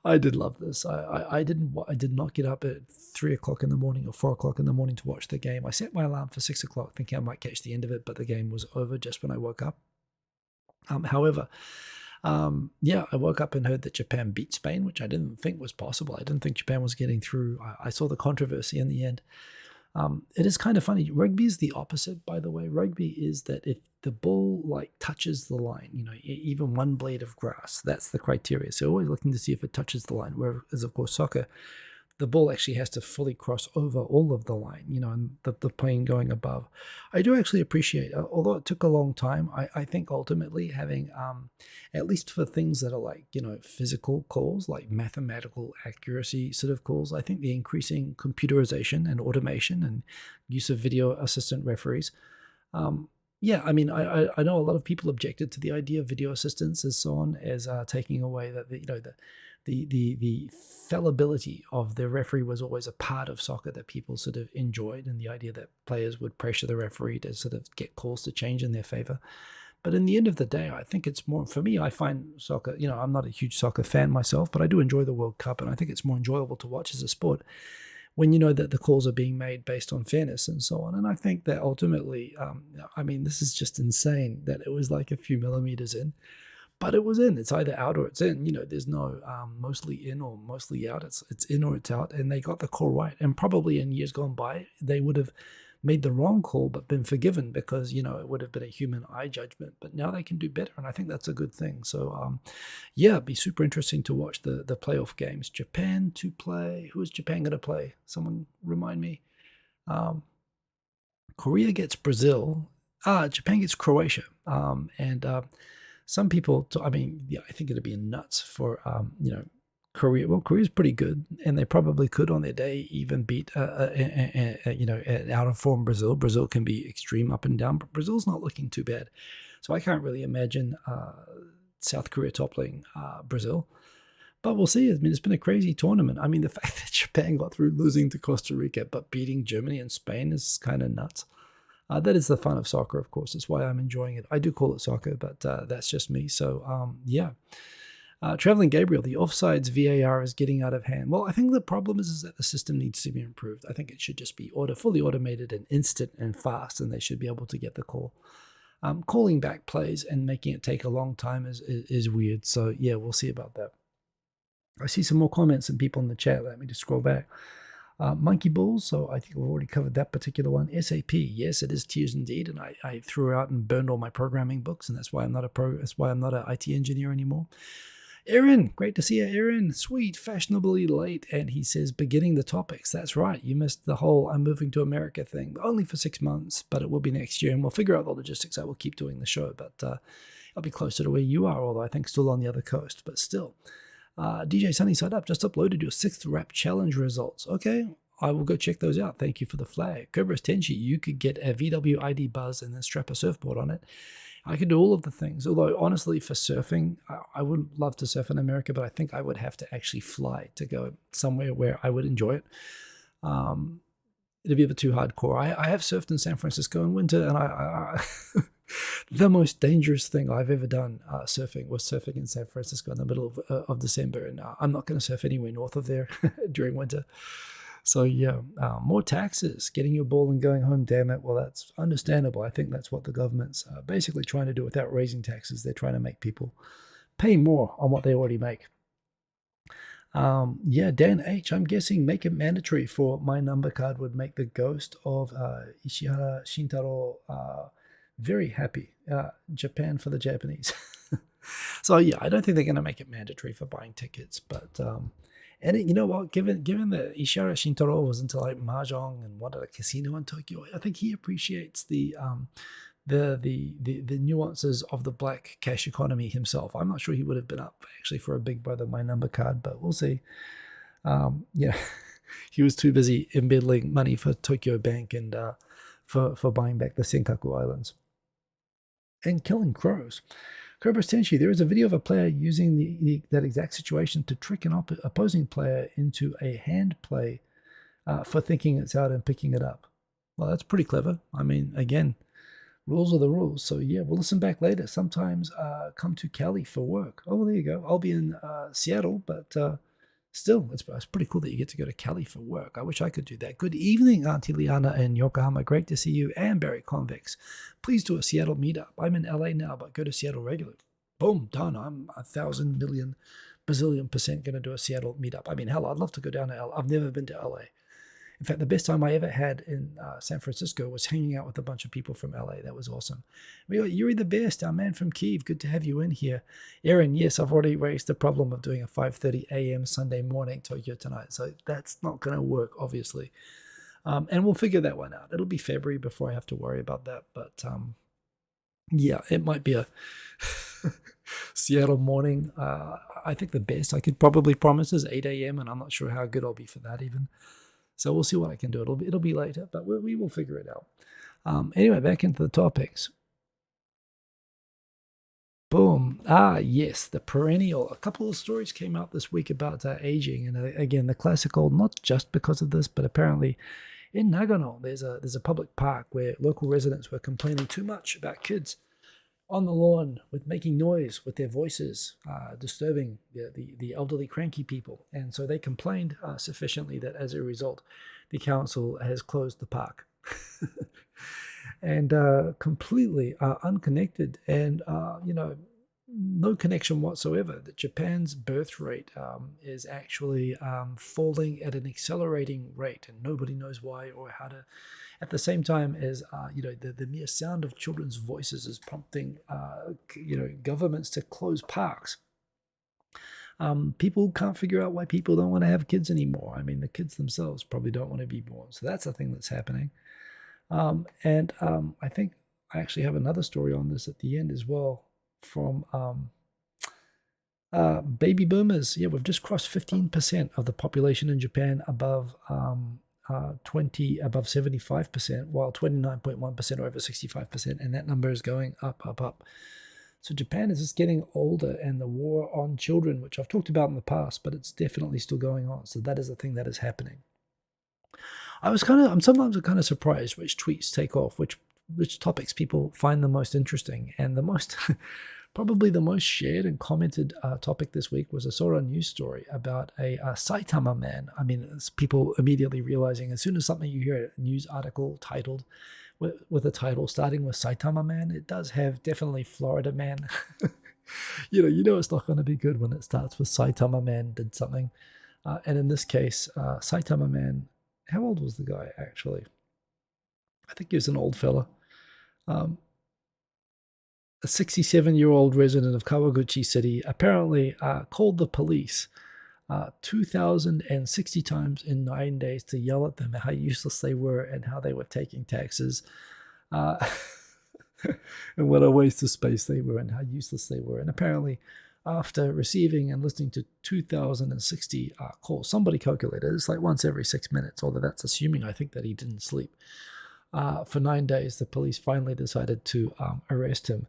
I did love this. I did not get up at 3 o'clock in the morning or 4 o'clock in the morning to watch the game. I set my alarm for 6 o'clock thinking I might catch the end of it, but the game was over just when I woke up. However, I woke up and heard that Japan beat Spain, which I didn't think was possible. I didn't think Japan was getting through. I saw the controversy in the end. It is kind of funny. Rugby is the opposite, by the way. Rugby is that if the ball touches the line, even one blade of grass, that's the criteria. So always looking to see if it touches the line. Whereas, of course, soccer, the ball actually has to fully cross over all of the line, and the plane going above. I do actually appreciate, although it took a long time, I think ultimately having, at least for things that are physical calls, like mathematical accuracy sort of calls, I think the increasing computerization and automation and use of video assistant referees, I mean, I know a lot of people objected to the idea of video assistants and so on as taking away that the fallibility of the referee was always a part of soccer that people sort of enjoyed, and the idea that players would pressure the referee to sort of get calls to change in their favor. But in the end of the day, I think it's more, for me, I find soccer, I'm not a huge soccer fan myself, but I do enjoy the World Cup, and I think it's more enjoyable to watch as a sport when you know that the calls are being made based on fairness and so on. And I think that ultimately, I mean, this is just insane that it was like a few millimeters in. But it was in. It's either out or it's in. There's no mostly in or mostly out. It's in or it's out. And they got the call right. And probably in years gone by, they would have made the wrong call but been forgiven because, it would have been a human eye judgment. But now they can do better, and I think that's a good thing. So, it'd be super interesting to watch the playoff games. Japan to play. Who is Japan going to play? Someone remind me. Korea gets Brazil. Japan gets Croatia, and some people. I mean, yeah, I think it'd be nuts for Korea. Well, Korea's pretty good, and they probably could on their day even beat an out of form Brazil. Brazil can be extreme up and down, but Brazil's not looking too bad. So I can't really imagine South Korea toppling Brazil. But we'll see. I mean, it's been a crazy tournament. I mean, the fact that Japan got through losing to Costa Rica but beating Germany and Spain is kind of nuts. That is the fun of soccer, of course. It's why I'm enjoying it. I do call it soccer, but that's just me. So, yeah. Traveling Gabriel, the offsides VAR is getting out of hand. Well, I think the problem is that the system needs to be improved. I think it should just be fully automated and instant and fast, and they should be able to get the call. Calling back plays and making it take a long time is weird. So, yeah, we'll see about that. I see some more comments and people in the chat. Let me just scroll back. Monkey Balls, so I think we've already covered that particular one. SAP, yes, it is tiers indeed, and I threw out and burned all my programming books, and that's why I'm not an IT engineer anymore. Aaron, great to see you, Aaron. Sweet, fashionably late, and he says beginning the topics. That's right, you missed the whole I'm moving to America thing, only for 6 months, but it will be next year, and we'll figure out the logistics. I will keep doing the show, but I'll be closer to where you are, although I think still on the other coast, but still. DJ Sunny Side Up just uploaded your 6th rap challenge results. Okay, I will go check those out. Thank you for the flag. Cobras Tenchi, you could get a VW ID buzz and then strap a surfboard on it. I could do all of the things. Although, honestly, for surfing, I would love to surf in America, but I think I would have to actually fly to go somewhere where I would enjoy it. It'd be a bit too hardcore. I have surfed in San Francisco in winter, and I the most dangerous thing I've ever done surfing was surfing in San Francisco in the middle of December, and I'm not going to surf anywhere north of there during winter. So yeah, more taxes, getting your ball and going home, damn it. Well, that's understandable. I think that's what the government's basically trying to do without raising taxes. They're trying to make people pay more on what they already make. Yeah, Dan H, I'm guessing make it mandatory for my number card would make the ghost of Ishihara Shintaro very happy. Japan for the Japanese. So yeah, I don't think they're going to make it mandatory for buying tickets, but you know what? Given that Ishihara Shintaro was into like mahjong and wanted a casino in Tokyo, I think he appreciates the nuances of the black cash economy himself. I'm not sure he would have been up actually for a Big Brother My Number card, but we'll see. Yeah, he was too busy embezzling money for Tokyo Bank and for buying back the Senkaku Islands and killing crows. Cobras Tenchi, there is a video of a player using that exact situation to trick an opposing player into a hand play for thinking it's out and picking it up. Well, that's pretty clever. I mean, again, rules are the rules. So yeah, we'll listen back later. Sometimes come to Cali for work. Oh, there you go. I'll be in Seattle, but still, it's pretty cool that you get to go to Cali for work. I wish I could do that. Good evening, Auntie Liana in Yokohama. Great to see you. And Barry Convex. Please do a Seattle meetup. I'm in LA now, but go to Seattle regularly. Boom, done. I'm 1,000 million bazillion % going to do a Seattle meetup. I mean, hell, I'd love to go down to LA. I've never been to LA. In fact, the best time I ever had in San Francisco was hanging out with a bunch of people from LA. That was awesome. We got Yuri the Best, our man from Kyiv. Good to have you in here. Aaron, yes, I've already raised the problem of doing a 5:30 a.m. Sunday morning Tokyo tonight. So that's not going to work, obviously. And we'll figure that one out. It'll be February before I have to worry about that. But yeah, it might be a Seattle morning. I think the best I could probably promise is 8 a.m. and I'm not sure how good I'll be for that even. So we'll see what I can do. It'll be later, but we will figure it out. Anyway, back into the topics. Boom. Yes, the perennial. A couple of stories came out this week about aging, and again, the classical. Not just because of this, but apparently, in Nagano, there's a public park where local residents were complaining too much about kids on the lawn with making noise with their voices, disturbing the elderly cranky people. And so they complained sufficiently that as a result, the council has closed the park. And completely unconnected and, no connection whatsoever. That Japan's birth rate is actually falling at an accelerating rate, and nobody knows why or how to. At the same time as the mere sound of children's voices is prompting governments to close parks. People can't figure out why people don't want to have kids anymore. I mean, the kids themselves probably don't want to be born. So that's a thing that's happening. I think I actually have another story on this at the end as well from baby boomers. Yeah, we've just crossed 15% of the population in Japan above 75%, while 29.1% are over 65%, and that number is going up, up, up. So Japan is just getting older, and the war on children, which I've talked about in the past, but it's definitely still going on. So that is a thing that is happening. I'm sometimes kind of surprised which tweets take off, which topics people find the most interesting, and the most probably the most shared and commented topic this week was a sort of news story about a Saitama man. I mean, it's people immediately realizing as soon as something you hear a news article titled with a title starting with Saitama man, it does have definitely Florida man. you know it's not going to be good when it starts with Saitama man did something. And in this case, Saitama man, how old was the guy actually? I think he was an old fella. A 67-year-old resident of Kawaguchi City apparently called the police 2,060 times in 9 days to yell at them how useless they were and how they were taking taxes, and what a waste of space they were and how useless they were. And apparently, after receiving and listening to 2,060 calls, somebody calculated it's like once every 6 minutes, although that's assuming I think that he didn't sleep. For 9 days, the police finally decided to arrest him.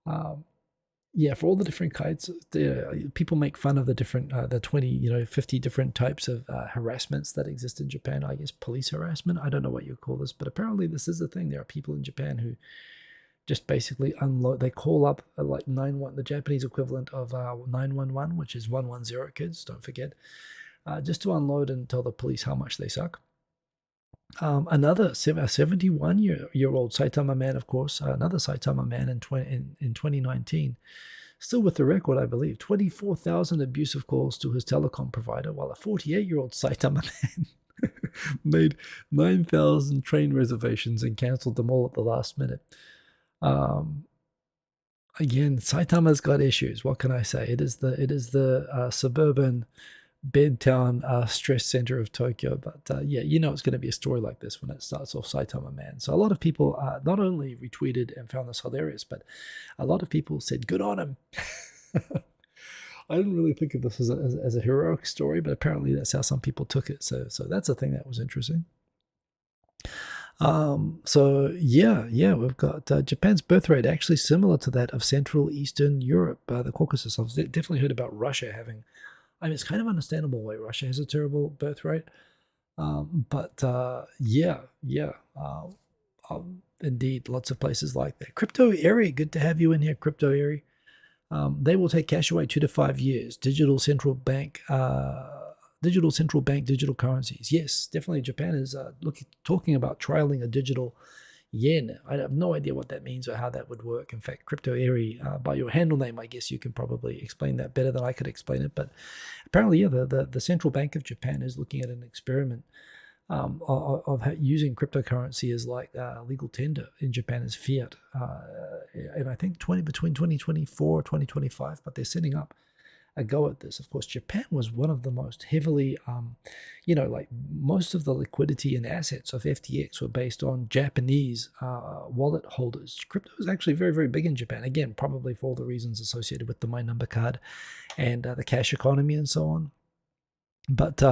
For all the different kinds, people make fun of the different, the 20, 50 different types of harassments that exist in Japan. I guess police harassment. I don't know what you call this, but apparently this is a thing. There are people in Japan who just basically unload. They call up like the Japanese equivalent of 911, which is 110 kids. Don't forget, just to unload and tell the police how much they suck. Another 71-year-old Saitama man, of course, another Saitama man in 2019, still with the record, I believe, 24,000 abusive calls to his telecom provider, while a 48-year-old Saitama man made 9,000 train reservations and canceled them all at the last minute. Again, Saitama's got issues. What can I say? It is the suburban bedtown stress center of Tokyo. But it's going to be a story like this when it starts off Saitama man. So a lot of people not only retweeted and found this hilarious, but a lot of people said, good on him. I didn't really think of this as a heroic story, but apparently that's how some people took it. So that's a thing that was interesting. We've got Japan's birth rate actually similar to that of Central Eastern Europe, the Caucasus. I've definitely heard about Russia having, I mean, it's kind of understandable why Russia has a terrible birth rate. Indeed, lots of places like that. Crypto Airy, good to have you in here, Crypto Airy. They will take cash away 2 to 5 years. Digital central bank, digital currencies. Yes, definitely. Japan is talking about trialing a digital yen. I have no idea what that means or how that would work. In fact, Crypto Airy, by your handle name, I guess you can probably explain that better than I could explain it. But apparently, the Central Bank of Japan is looking at an experiment of using cryptocurrency as like legal tender in Japan as fiat. And I think between 2024 2025, but they're setting up a go at this. Of course, Japan was one of the most heavily, like most of the liquidity and assets of FTX were based on Japanese wallet holders. Crypto is actually very, very big in Japan. Again, probably for all the reasons associated with the My Number card and the cash economy and so on. But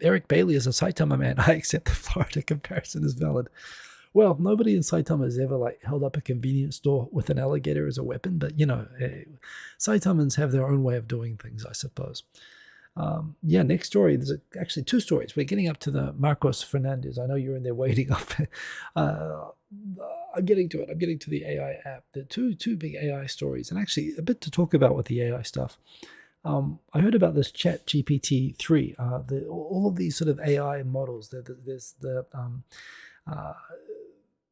Eric Bailey is a Saitama man. I accept the Florida comparison is valid. Well, nobody in Saitama has ever held up a convenience store with an alligator as a weapon, but Saitamans have their own way of doing things, I suppose. Next story. There's actually 2 stories. We're getting up to the Marcos Fernandez. I know you're in there waiting up. I'm getting to it. I'm getting to the AI app. The two big AI stories, and actually a bit to talk about with the AI stuff. I heard about this Chat GPT 3. All of these sort of AI models. There's the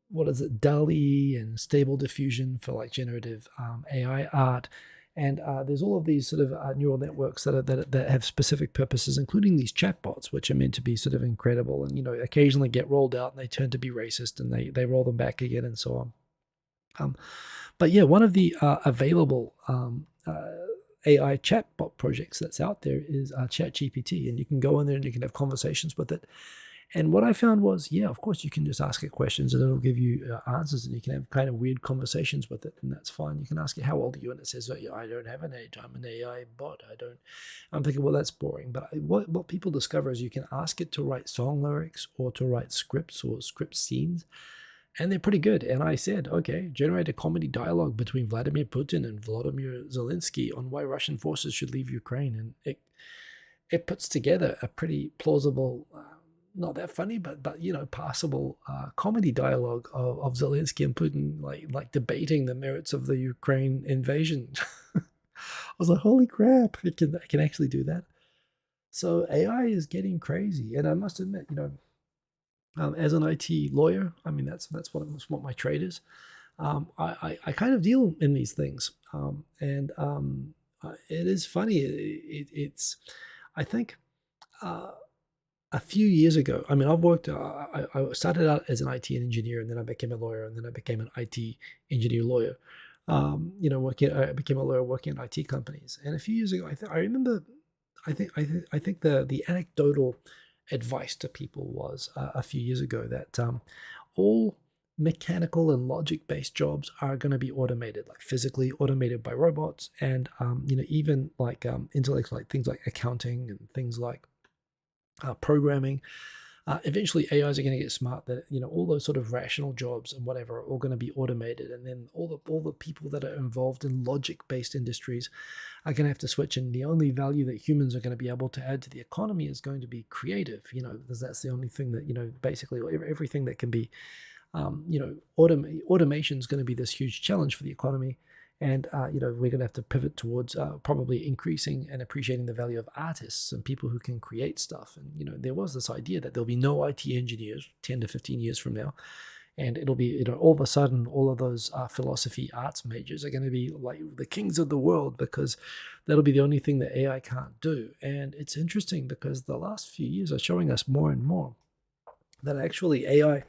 what is it, DALL-E and Stable Diffusion for like generative AI art. And there's all of these sort of neural networks that have specific purposes, including these chatbots, which are meant to be sort of incredible and, occasionally get rolled out and they turn to be racist and they roll them back again and so on. One of the available AI chatbot projects that's out there is ChatGPT, and you can go in there and you can have conversations with it. And what I found was, yeah, of course, you can just ask it questions and it'll give you answers, and you can have kind of weird conversations with it, and that's fine. You can ask it, how old are you? And it says, oh, yeah, I don't have an age. I'm an AI bot. I don't. I'm thinking, well, that's boring. But what people discover is you can ask it to write song lyrics or to write scripts or script scenes, and they're pretty good. And I said, okay, generate a comedy dialogue between Vladimir Putin and Volodymyr Zelensky on why Russian forces should leave Ukraine, and it puts together a pretty plausible, not that funny, but passable comedy dialogue of Zelensky and Putin like debating the merits of the Ukraine invasion. I was like, holy crap, it can actually do that. So AI is getting crazy, and I must admit, as an IT lawyer, I mean that's what my trade is. I kind of deal in these things, and it is funny. It's I think a few years ago. I mean, I've worked. I started out as an IT engineer, and then I became a lawyer, and then I became an IT engineer lawyer. I became a lawyer working in IT companies. And a few years ago, I remember. I think the anecdotal advice to people was a few years ago that all mechanical and logic based jobs are going to be automated, like physically automated by robots, and even like intellect, like things like accounting and things like programming. Eventually, AIs are going to get smart that all those sort of rational jobs and whatever are all going to be automated, and then all the people that are involved in logic-based industries are going to have to switch. And the only value that humans are going to be able to add to the economy is going to be creative. Because that's the only thing that basically everything that can be, automation is going to be this huge challenge for the economy. And we're going to have to pivot towards probably increasing and appreciating the value of artists and people who can create stuff. And there was this idea that there'll be no IT engineers 10 to 15 years from now, and it'll be all of a sudden all of those philosophy arts majors are going to be like the kings of the world, because that'll be the only thing that AI can't do. And it's interesting because the last few years are showing us more and more that actually AI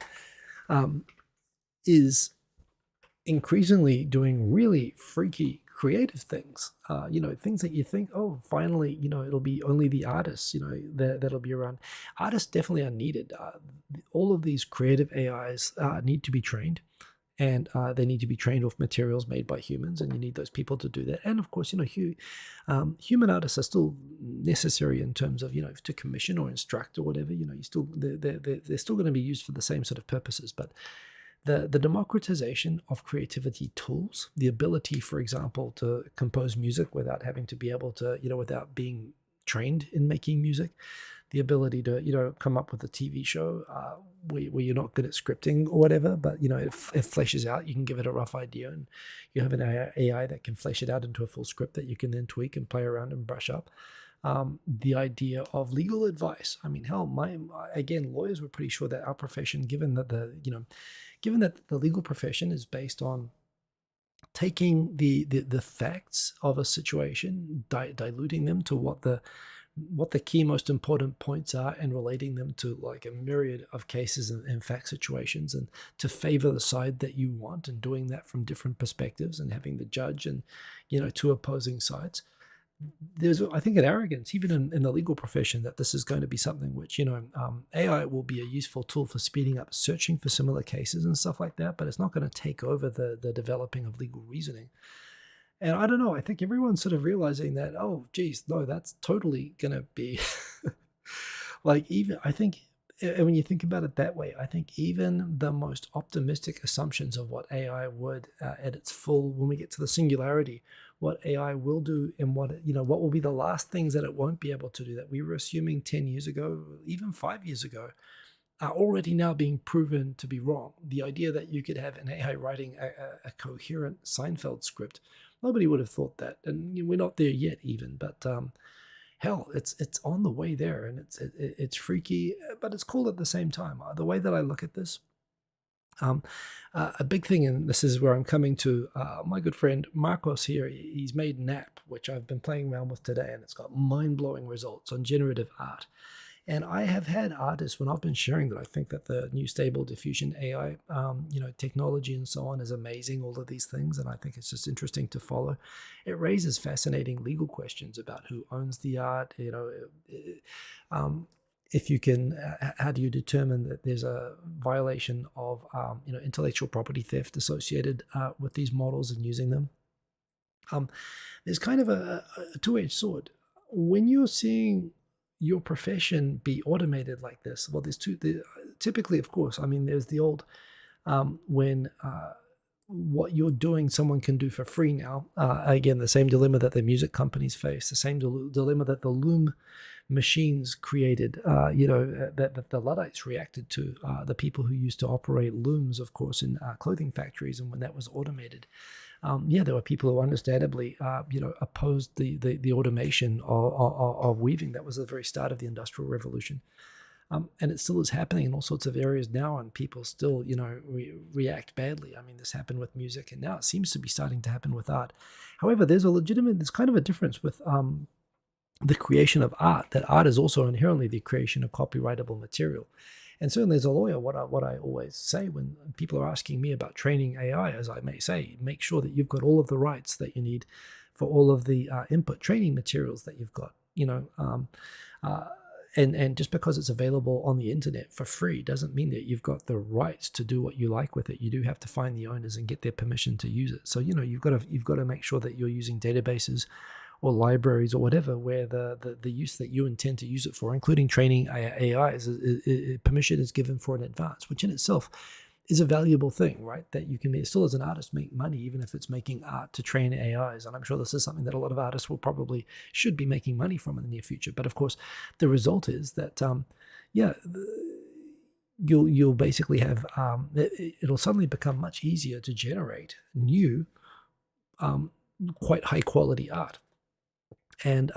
is increasingly doing really freaky creative things, things that you think, oh, finally, it'll be only the artists, that'll be around. Artists definitely are needed. All of these creative AIs need to be trained, and they need to be trained off materials made by humans, and you need those people to do that. And of course, human artists are still necessary in terms of, to commission or instruct or whatever. They're still going to be used for the same sort of purposes, but the democratization of creativity tools, the ability, for example, to compose music without having to be able to, without being trained in making music, the ability to, come up with a TV show where you're not good at scripting or whatever, but, it fleshes out. You can give it a rough idea, and you have an AI that can flesh it out into a full script that you can then tweak and play around and brush up. The idea of legal advice. I mean, hell, again, lawyers were pretty sure that our profession, given that the legal profession is based on taking the facts of a situation, diluting them to what the key most important points are, and relating them to like a myriad of cases and fact situations, and to favor the side that you want, and doing that from different perspectives, and having the judge and two opposing sides. There's, I think, an arrogance even in the legal profession that this is going to be something which AI will be a useful tool for speeding up searching for similar cases and stuff like that, but it's not going to take over the developing of legal reasoning. And I don't know, I think everyone's sort of realizing that, oh geez, no, that's totally going to be like, even I think, and when you think about it that way, I think even the most optimistic assumptions of what AI would, at its full, when we get to the singularity, what AI will do, and what will be the last things that it won't be able to do, that we were assuming 10 years ago, even 5 years ago, are already now being proven to be wrong. The idea that you could have an AI writing a coherent Seinfeld script, nobody would have thought that, and we're not there yet even, but hell, it's on the way there, and it's freaky, but it's cool at the same time. The way that I look at this, a big thing, and this is where I'm coming to, my good friend Marcos here, he's made an app which I've been playing around with today, and it's got mind-blowing results on generative art. And I have had artists, when I've been sharing that I think that the new Stable Diffusion AI, technology and so on is amazing, all of these things, and I think it's just interesting to follow. It raises fascinating legal questions about who owns the art. if you can, how do you determine that there's a violation of intellectual property theft associated with these models and using them? There's kind of a two-edged sword. When you're seeing your profession be automated like this, well, typically, of course, I mean, there's the old when what you're doing someone can do for free now. Again, the same dilemma that the music companies face, the same dilemma that the loom machines created, that the Luddites reacted to, the people who used to operate looms, of course, in clothing factories, and when that was automated. There were people who understandably, opposed the automation of weaving. That was the very start of the Industrial Revolution. And it still is happening in all sorts of areas now, and people still, react badly. I mean, this happened with music, and now it seems to be starting to happen with art. However, there's kind of a difference with the creation of art, that art is also inherently the creation of copyrightable material. And certainly as a lawyer, what I always say when people are asking me about training AI, as I may say, make sure that you've got all of the rights that you need for all of the input training materials that you've got, and just because it's available on the internet for free doesn't mean that you've got the rights to do what you like with it. You do have to find the owners and get their permission to use it. So, you've got to make sure that you're using databases or libraries or whatever, where the use that you intend to use it for, including training AI, permission is given for in advance, which in itself is a valuable thing, right? That you can still as an artist make money, even if it's making art to train AIs. And I'm sure this is something that a lot of artists should be making money from in the near future. But of course, the result is that, you'll basically have, it'll suddenly become much easier to generate new, quite high quality art. And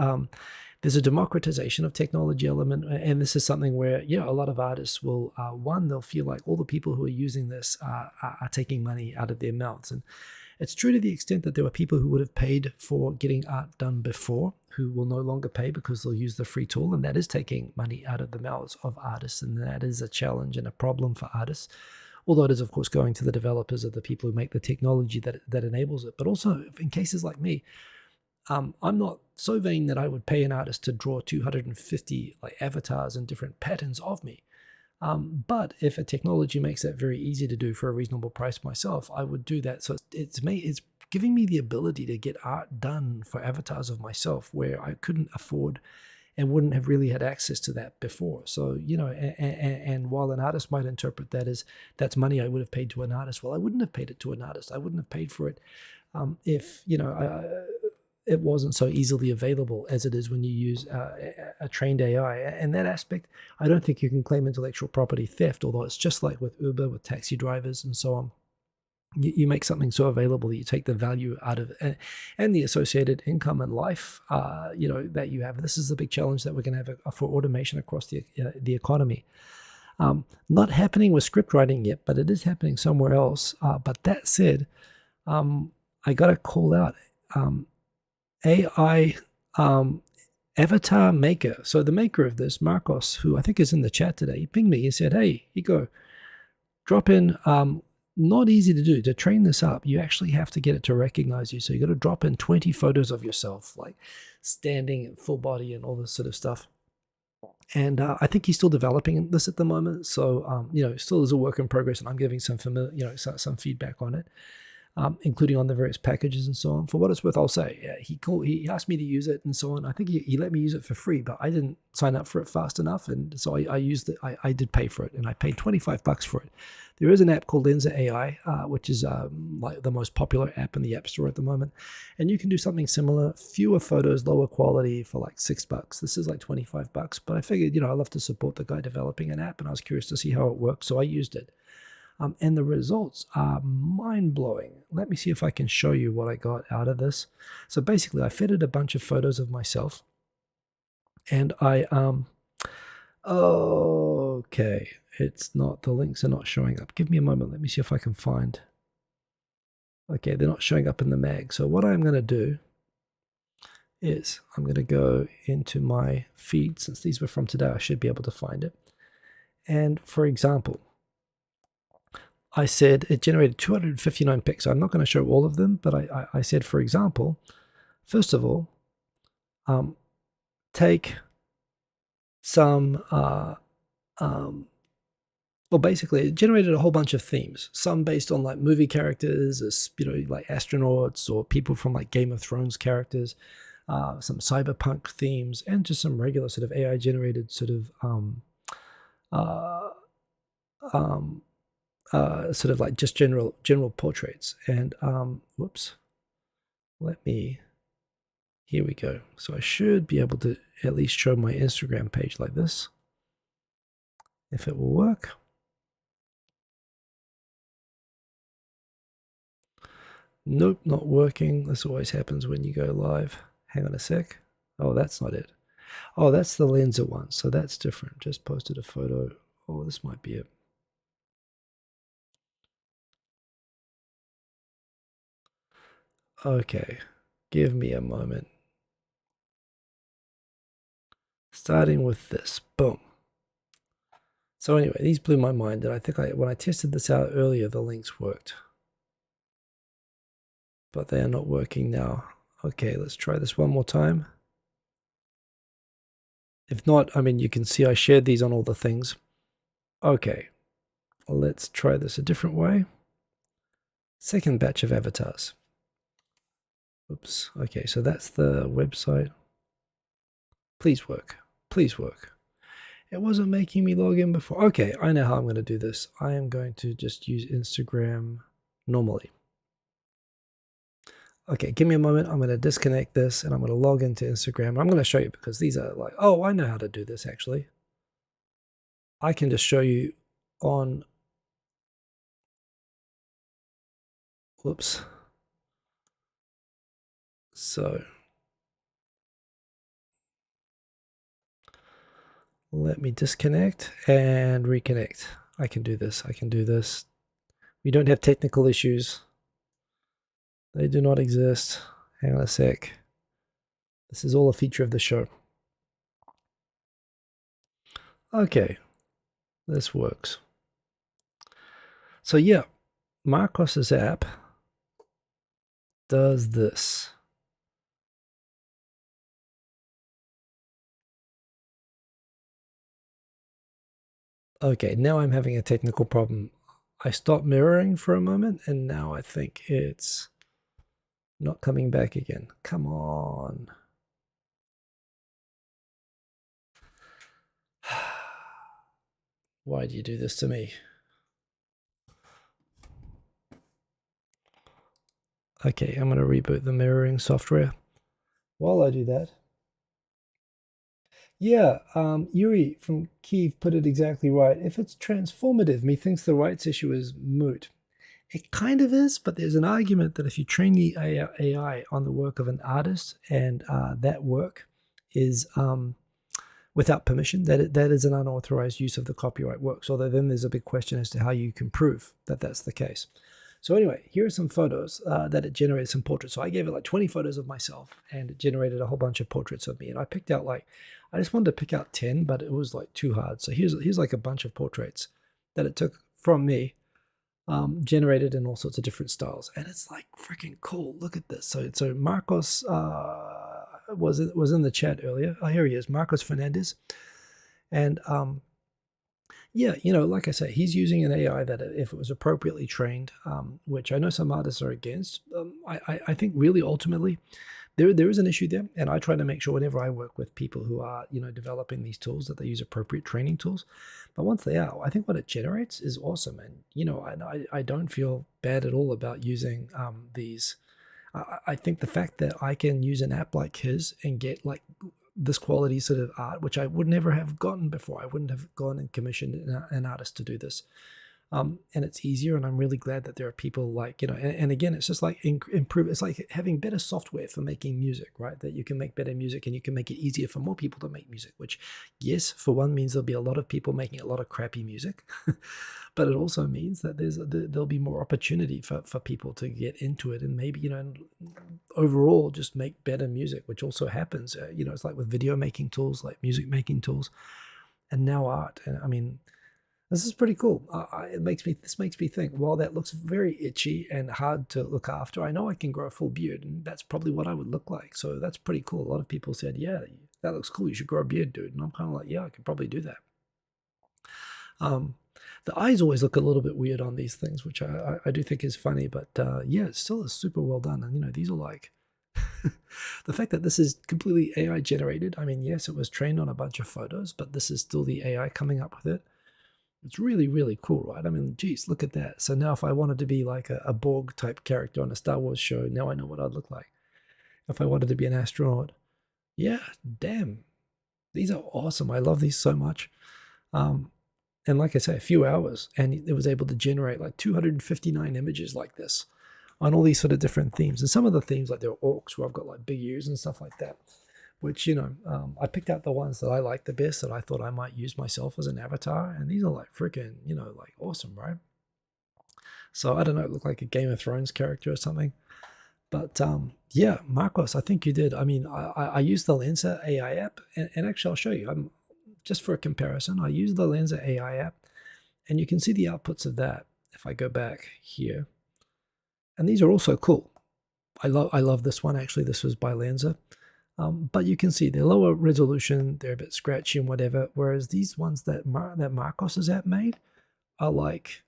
there's a democratization of technology element, and this is something where, a lot of artists will, they'll feel like all the people who are using this are taking money out of their mouths. And it's true to the extent that there were people who would have paid for getting art done before, who will no longer pay because they'll use the free tool, and that is taking money out of the mouths of artists, and that is a challenge and a problem for artists. Although it is, of course, going to the developers, of the people who make the technology that enables it. But also, in cases like me, I'm not so vain that I would pay an artist to draw 250 avatars and different patterns of me. But if a technology makes that very easy to do for a reasonable price myself, I would do that. So it's giving me the ability to get art done for avatars of myself where I couldn't afford and wouldn't have really had access to that before. So, and while an artist might interpret that as that's money I would have paid to an artist, well, I wouldn't have paid it to an artist. I wouldn't have paid for it if, it wasn't so easily available as it is when you use a trained AI. And that aspect, I don't think you can claim intellectual property theft, although it's just like with Uber, with taxi drivers and so on. You make something so available that you take the value out of it and the associated income and life, that you have. This is the big challenge that we're going to have for automation across the economy. Not happening with script writing yet, but it is happening somewhere else. But that said, I got to call out AI avatar maker. So the maker of this, Marcos, who I think is in the chat today, he pinged me. He said, "Hey, Ego, drop in." Not easy to do. To train this up, you actually have to get it to recognize you. So you got to drop in 20 photos of yourself, like standing in full body and all this sort of stuff. And I think he's still developing this at the moment. So, still is a work in progress, and I'm giving some some feedback on it. Including on the various packages and so on. For what it's worth, I'll say he asked me to use it and so on. I think he let me use it for free, but I didn't sign up for it fast enough, and so I used it. I did pay for it, and I paid $25 for it. There is an app called Lensa AI, which is like the most popular app in the App Store at the moment, and you can do something similar: fewer photos, lower quality for like $6. This is like $25, but I figured I love to support the guy developing an app, and I was curious to see how it works, so I used it. And the results are mind-blowing. Let me see if I can show you what I got out of this. So basically, I fed it a bunch of photos of myself. And I, okay, the links are not showing up. Give me a moment. Let me see if I can find. Okay, they're not showing up in the mag. So what I'm going to do is I'm going to go into my feed. Since these were from today, I should be able to find it. And for example, I said it generated 259 pics. I'm not going to show all of them, but I said, for example, first of all, take some well, basically, it generated a whole bunch of themes. Some based on like movie characters, as like astronauts or people from like Game of Thrones characters. Some cyberpunk themes, and just some regular sort of AI generated uh, um, sort of like just general portraits. And whoops, let me. Here we go. So I should be able to at least show my Instagram page like this, if it will work. Nope, not working. This always happens when you go live. Hang on a sec. Oh, that's not it. Oh, that's the Lenser one. So that's different. Just posted a photo. Oh, this might be it. Okay, give me a moment. Starting with this. Boom. So anyway, these blew my mind, and I think when I tested this out earlier, the links worked. But they are not working now. Okay, let's try this one more time. If not, I mean, you can see I shared these on all the things. Okay, let's try this a different way. Second batch of avatars. Oops. Okay, so that's the website. Please work. Please work. It wasn't making me log in before. Okay, I know how I'm going to do this. I am going to just use Instagram normally. Okay, give me a moment. I'm going to disconnect this and I'm going to log into Instagram. I'm going to show you because these are like, oh, I know how to do this actually. I can just show you on, whoops. So let me disconnect and reconnect. I can do this. I can do this. We don't have technical issues. They do not exist. Hang on a sec. This is all a feature of the show. Okay, this works. So yeah, Marcos's app does this. Okay, now I'm having a technical problem. I stopped mirroring for a moment, and now I think it's not coming back again. Come on. Why do you do this to me? Okay, I'm going to reboot the mirroring software. While I do that, yeah, Yuri from Kiev put it exactly right. If it's transformative, methinks the rights issue is moot. It kind of is, but there's an argument that if you train the AI on the work of an artist and that work is without permission, that is an unauthorized use of the copyright works. Although then there's a big question as to how you can prove that that's the case. So anyway, here are some photos that it generated some portraits. So I gave it like 20 photos of myself and it generated a whole bunch of portraits of me. And I picked out I just wanted to pick out 10, but it was like too hard. So here's like a bunch of portraits that it took from me, generated in all sorts of different styles. And it's like freaking cool. Look at this. So Marcos was in the chat earlier. Oh, here he is, Marcos Fernandez. And yeah, like I say, he's using an AI that if it was appropriately trained, which I know some artists are against, I think really ultimately there is an issue there. And I try to make sure whenever I work with people who are, developing these tools that they use appropriate training tools. But once they are, I think what it generates is awesome. And, I don't feel bad at all about using these. I think the fact that I can use an app like his and get like this quality sort of art, which I would never have gotten before. I wouldn't have gone and commissioned an artist to do this. And it's easier, and I'm really glad that there are people like, and again, it's just like improve. It's like having better software for making music, right? That you can make better music and you can make it easier for more people to make music, which, yes, for one means there'll be a lot of people making a lot of crappy music, but it also means that there'll be more opportunity for people to get into it and maybe, overall just make better music, which also happens, it's like with video making tools, like music making tools, and now art. And I mean, this is pretty cool. This makes me think, while that looks very itchy and hard to look after, I know I can grow a full beard, and that's probably what I would look like. So that's pretty cool. A lot of people said, yeah, that looks cool. You should grow a beard, dude. And I'm kind of like, yeah, I could probably do that. The eyes always look a little bit weird on these things, which I do think is funny, but yeah, it still is super well done. And, you know, these are like, the fact that this is completely AI generated. I mean, yes, it was trained on a bunch of photos, but this is still the AI coming up with it. It's really, really cool, right? I mean, geez, look at that. So now if I wanted to be like a Borg type character on a Star Wars show, now I know what I'd look like. If I wanted to be an astronaut, yeah, damn. These are awesome. I love these so much. And like I say, a few hours, and it was able to generate like 259 images like this on all these sort of different themes. And some of the themes, like there are orcs where I've got like big ears and stuff like that, which, you know, I picked out the ones that I like the best that I thought I might use myself as an avatar. And these are like freaking, you know, like awesome, right? So I don't know, it looked like a Game of Thrones character or something. But yeah, Marcos, I think you did. I mean, I used the Lensa AI app, and actually I'll show you. Just for a comparison, I use the Lensa AI app, and you can see the outputs of that if I go back here. And these are also cool. I love this one, actually. This was by Lensa. But you can see they're lower resolution, they're a bit scratchy and whatever, whereas these ones that Marcos's app made are like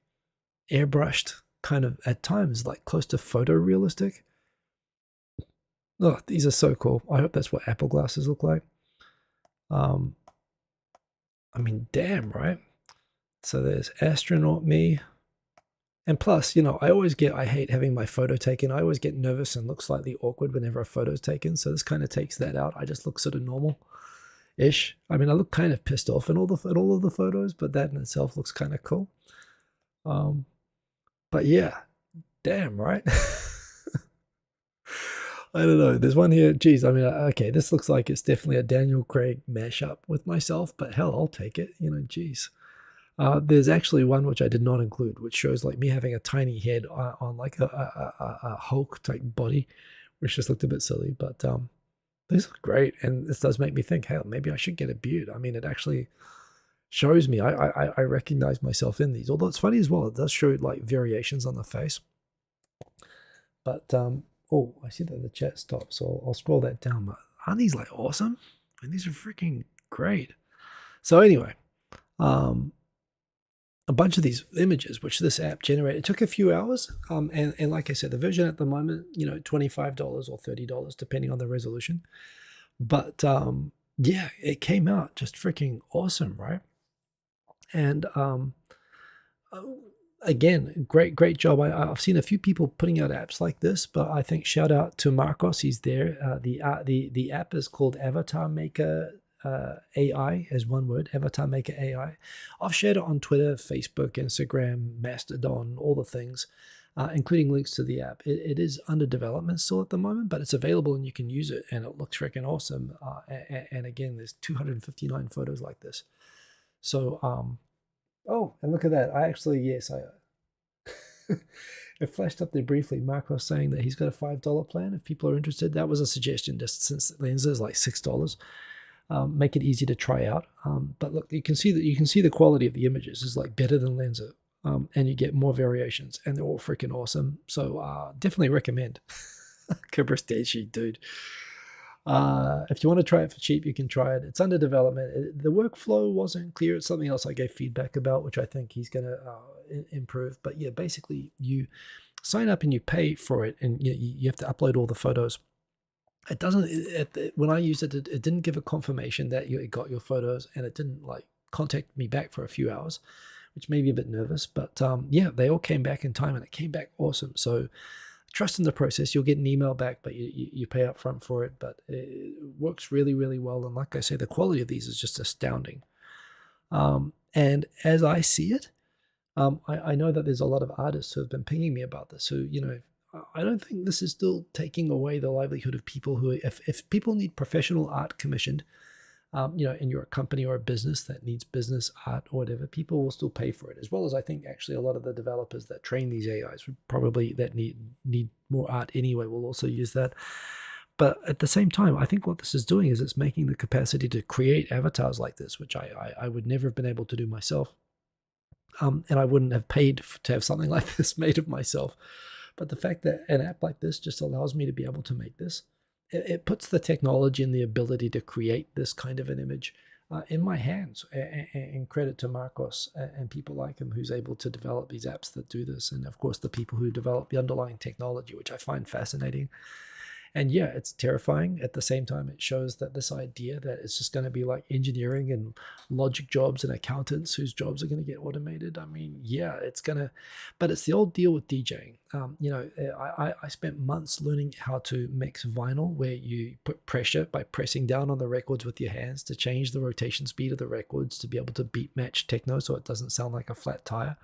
airbrushed, kind of at times like close to photorealistic. Oh, these are so cool. I hope that's what Apple glasses look like. I mean, damn, right? So there's astronaut me. And plus, you know, I hate having my photo taken. I always get nervous and look slightly awkward whenever a photo's taken. So this kind of takes that out. I just look sort of normal-ish. I mean, I look kind of pissed off in all of the photos, but that in itself looks kind of cool. But yeah, damn, right? I don't know. There's one here. Geez, I mean, okay, this looks like it's definitely a Daniel Craig mashup with myself, but hell, I'll take it. You know, geez. There's actually one which I did not include, which shows like me having a tiny head on like a Hulk type body, which just looked a bit silly. But these look great, and this does make me think, hell, maybe I should get a beard. I mean, it actually shows me I recognize myself in these. Although it's funny as well, it does show like variations on the face. But oh, I see that the chat stopped, so I'll scroll that down. But aren't these like awesome? And these are freaking great. So anyway, a bunch of these images which this app generated. It took a few hours, and like I said, the version at the moment, you know, $25 or $30 depending on the resolution. But yeah, it came out just freaking awesome, right? And again, great job. I've seen a few people putting out apps like this, but I think shout out to Marcos. He's there. The app is called Avatar Maker AI, as one word, Avatar Maker AI. I've shared it on Twitter, Facebook, Instagram, Mastodon, all the things, including links to the app. It is under development still at the moment, but it's available and you can use it, and it looks freaking awesome. And again, there's 259 photos like this. So, oh, and look at that. Yes, it flashed up there briefly. Marcos saying that he's got a $5 plan if people are interested. That was a suggestion, just since Lensa is like $6. Make it easy to try out. But look, you can see the quality of the images is like better than Lensa, and you get more variations, and they're all freaking awesome. So definitely recommend. Kabristeshi, dude. If you want to try it for cheap, you can try it. It's under development. The workflow wasn't clear. It's something else I gave feedback about, which I think he's going to improve. But yeah, basically you sign up and you pay for it, and you have to upload all the photos. It doesn't, when I used it, it didn't give a confirmation that it got your photos, and it didn't like contact me back for a few hours, which made me a bit nervous. But yeah, they all came back in time, and it came back awesome. So trust in the process. You'll get an email back, but you pay up front for it. But it works really, really well. And like I say, the quality of these is just astounding. And as I see it, I know that there's a lot of artists who have been pinging me about this. So, you know, I don't think this is still taking away the livelihood of people who, if people need professional art commissioned, you know, and you're a company or a business that needs business art or whatever, people will still pay for it. As well as I think actually a lot of the developers that train these AIs would probably that need more art anyway will also use that. But at the same time, I think what this is doing is it's making the capacity to create avatars like this, which I would never have been able to do myself. And I wouldn't have paid to have something like this made of myself. But the fact that an app like this just allows me to be able to make this, it puts the technology and the ability to create this kind of an image in my hands. And credit to Marcos and people like him who's able to develop these apps that do this. And of course, the people who develop the underlying technology, which I find fascinating. And yeah, it's terrifying. At the same time, it shows that this idea that it's just going to be like engineering and logic jobs and accountants whose jobs are going to get automated. I mean, yeah, it's going to, but it's the old deal with DJing. I spent months learning how to mix vinyl, where you put pressure by pressing down on the records with your hands to change the rotation speed of the records to be able to beat match techno so it doesn't sound like a flat tire.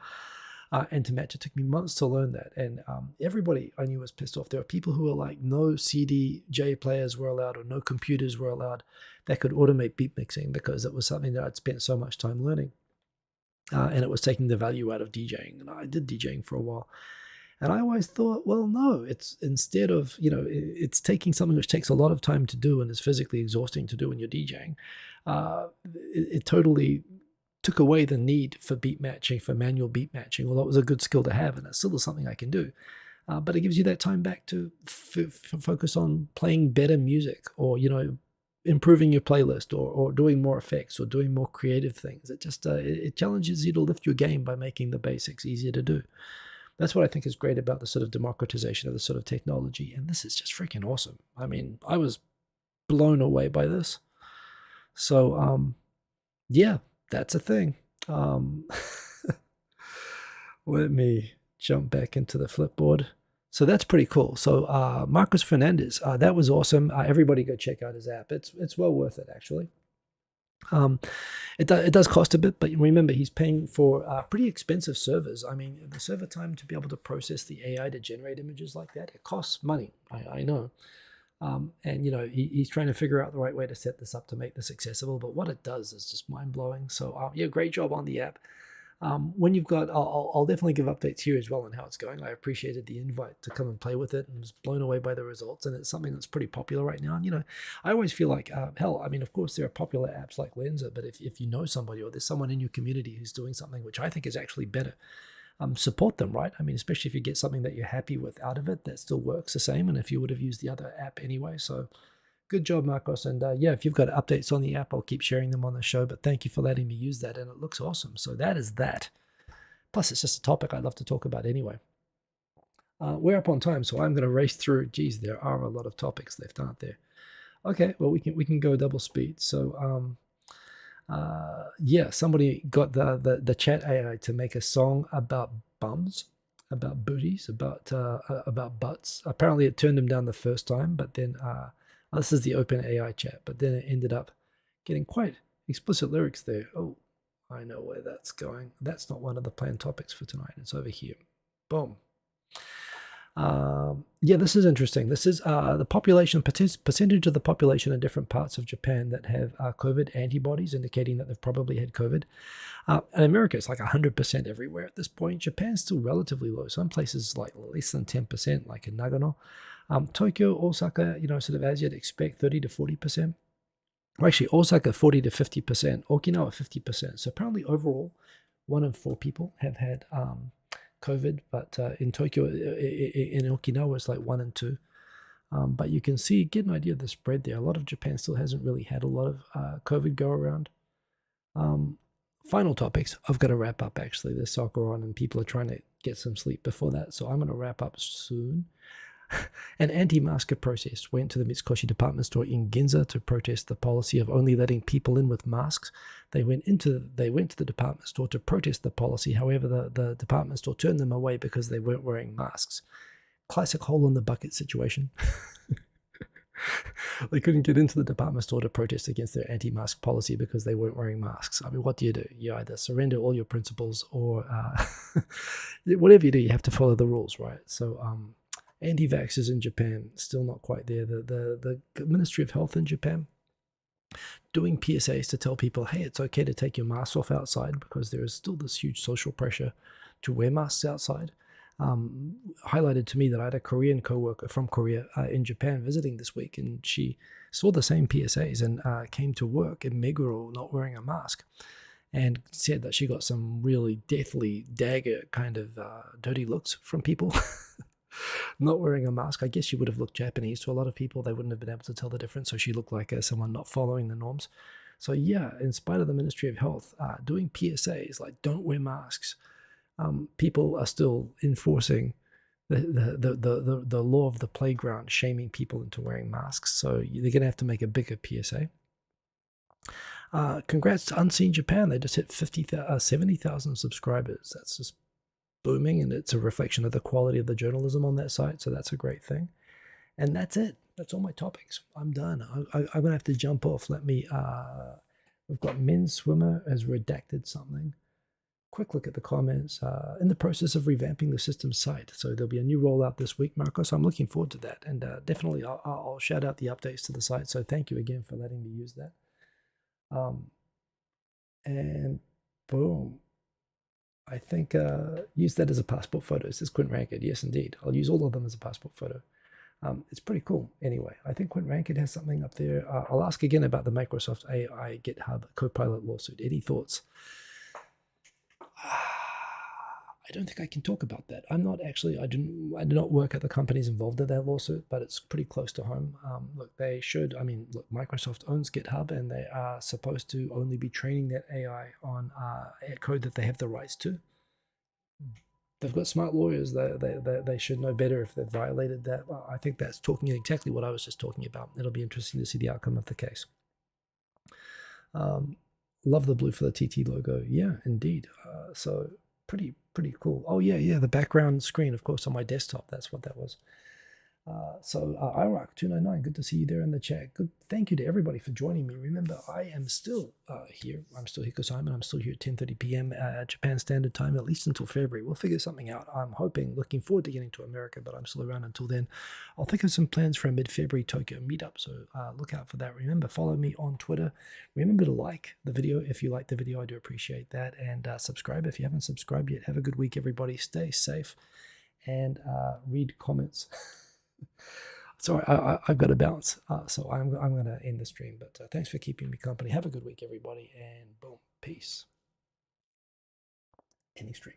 And to match, it took me months to learn that. And everybody I knew was pissed off. There were people who were like, no CDJ players were allowed or no computers were allowed that could automate beat mixing, because it was something that I'd spent so much time learning. And it was taking the value out of DJing. And I did DJing for a while. And I always thought, well, no, it's instead of, it's taking something which takes a lot of time to do and is physically exhausting to do when you're DJing. It totally took away the need for beat matching, for manual beat matching, although it was a good skill to have, and it still is something I can do. But it gives you that time back to focus on playing better music, or, improving your playlist, or doing more effects, or doing more creative things. It just it challenges you to lift your game by making the basics easier to do. That's what I think is great about the sort of democratization of the sort of technology, and this is just freaking awesome. I mean, I was blown away by this. So, yeah, that's a thing. Let me jump back into the Flipboard. So that's pretty cool. So Marcos Fernandez, that was awesome. Everybody go check out his app. It's well worth it, actually. It does cost a bit, but remember, he's paying for pretty expensive servers. I mean, the server time to be able to process the AI to generate images like that, it costs money. I know. And he's trying to figure out the right way to set this up to make this accessible, but what it does is just mind-blowing. So yeah, great job on the app. When you've got, I'll definitely give updates here as well on how it's going. I appreciated the invite to come and play with it, and was blown away by the results. And it's something that's pretty popular right now. And I always feel like, hell, I mean, of course there are popular apps like Lensa, but if you know somebody, or there's someone in your community who's doing something which I think is actually better, support them, right? I mean, especially if you get something that you're happy with out of it, that still works the same, and if you would have used the other app anyway. So good job, Marcos. And yeah, if you've got updates on the app, I'll keep sharing them on the show, but thank you for letting me use that, and it looks awesome. So that is that. Plus, it's just a topic I'd love to talk about anyway. We're up on time, so I'm going to race through. Geez, there are a lot of topics left, aren't there? Okay, well, we can go double speed. So yeah, somebody got the chat AI to make a song about bums, about booties, about butts. Apparently, it turned them down the first time, but then this is the open AI chat. But then it ended up getting quite explicit lyrics there. Oh, I know where that's going. That's not one of the planned topics for tonight. It's over here. Boom. Yeah, this is interesting. This is the population, percentage of the population in different parts of Japan that have COVID antibodies, indicating that they've probably had COVID. And America, it's like 100% everywhere at this point. Japan's still relatively low. Some places like less than 10%, like in Nagano. Tokyo, Osaka, sort of as you'd expect, 30 to 40%. Or actually, Osaka, 40 to 50%. Okinawa, 50%. So apparently overall, 1 in 4 people have had COVID, but in Tokyo, in Okinawa, it's like 1 in 2. But you can see, get an idea of the spread there. A lot of Japan still hasn't really had a lot of COVID go around. Final topics. I've got to wrap up, actually. There's soccer on, and people are trying to get some sleep before that, so I'm going to wrap up soon. An anti-masker protest went to the Mitsukoshi department store in Ginza to protest the policy of only letting people in with masks. They went to the department store to protest the policy. However, the department store turned them away because they weren't wearing masks. Classic hole in the bucket situation. They couldn't get into the department store to protest against their anti-mask policy because they weren't wearing masks. I mean, what do? You either surrender all your principles, or whatever you do, you have to follow the rules, right? So anti-vaxxers in Japan, still not quite there. The Ministry of Health in Japan doing PSAs to tell people, hey, it's okay to take your mask off outside, because there is still this huge social pressure to wear masks outside. Highlighted to me that I had a Korean co-worker from Korea in Japan visiting this week, and she saw the same PSAs and came to work in Meguro not wearing a mask, and said that she got some really deathly dagger kind of dirty looks from people. not wearing a mask. I guess she would have looked Japanese to a lot of people. They wouldn't have been able to tell the difference. So she looked like someone not following the norms. So yeah, in spite of the Ministry of Health doing PSAs like don't wear masks, people are still enforcing the law of the playground, shaming people into wearing masks. So they're going to have to make a bigger PSA. Congrats to Unseen Japan. They just hit 70,000 subscribers. That's just booming, and it's a reflection of the quality of the journalism on that site. So that's a great thing. And that's it. That's all my topics. I'm done. I'm going to have to jump off. We've got men's swimmer has redacted something. Quick look at the comments. In the process of revamping the system site. So there'll be a new rollout this week, Marco. So I'm looking forward to that. And definitely I'll shout out the updates to the site. So thank you again for letting me use that. And boom. I think use that as a passport photo. Says Quint Ranked. Yes, indeed. I'll use all of them as a passport photo. It's pretty cool. Anyway, I think Quint Ranked has something up there. I'll ask again about the Microsoft AI GitHub Copilot lawsuit. Any thoughts? I don't think I can talk about that. I'm not actually, I do not work at the companies involved in that lawsuit, but it's pretty close to home. Look, they should, look, Microsoft owns GitHub and they are supposed to only be training that AI on code that they have the rights to. They've got smart lawyers. They should know better if they've violated that. Well, I think that's talking exactly what I was just talking about. It'll be interesting to see the outcome of the case. Love the blue for the TT logo. Yeah, indeed. So pretty cool. Oh yeah, the background screen, of course, on my desktop. That's what that was. Irock299, good to see you there in the chat. Good, thank you to everybody for joining me. Remember, I am still here. I'm still here because I'm still here at 10:30 p.m. Japan Standard Time, at least until February. We'll figure something out. I'm looking forward to getting to America, but I'm still around until then. I'll think of some plans for a mid-February Tokyo meetup, so look out for that. Remember, follow me on Twitter. Remember to like the video if you like the video. I do appreciate that, and subscribe if you haven't subscribed yet. Have a good week, everybody. Stay safe and read comments. Sorry, I've got to bounce, so I'm going to end the stream. But thanks for keeping me company. Have a good week, everybody, and boom, peace. Ending stream.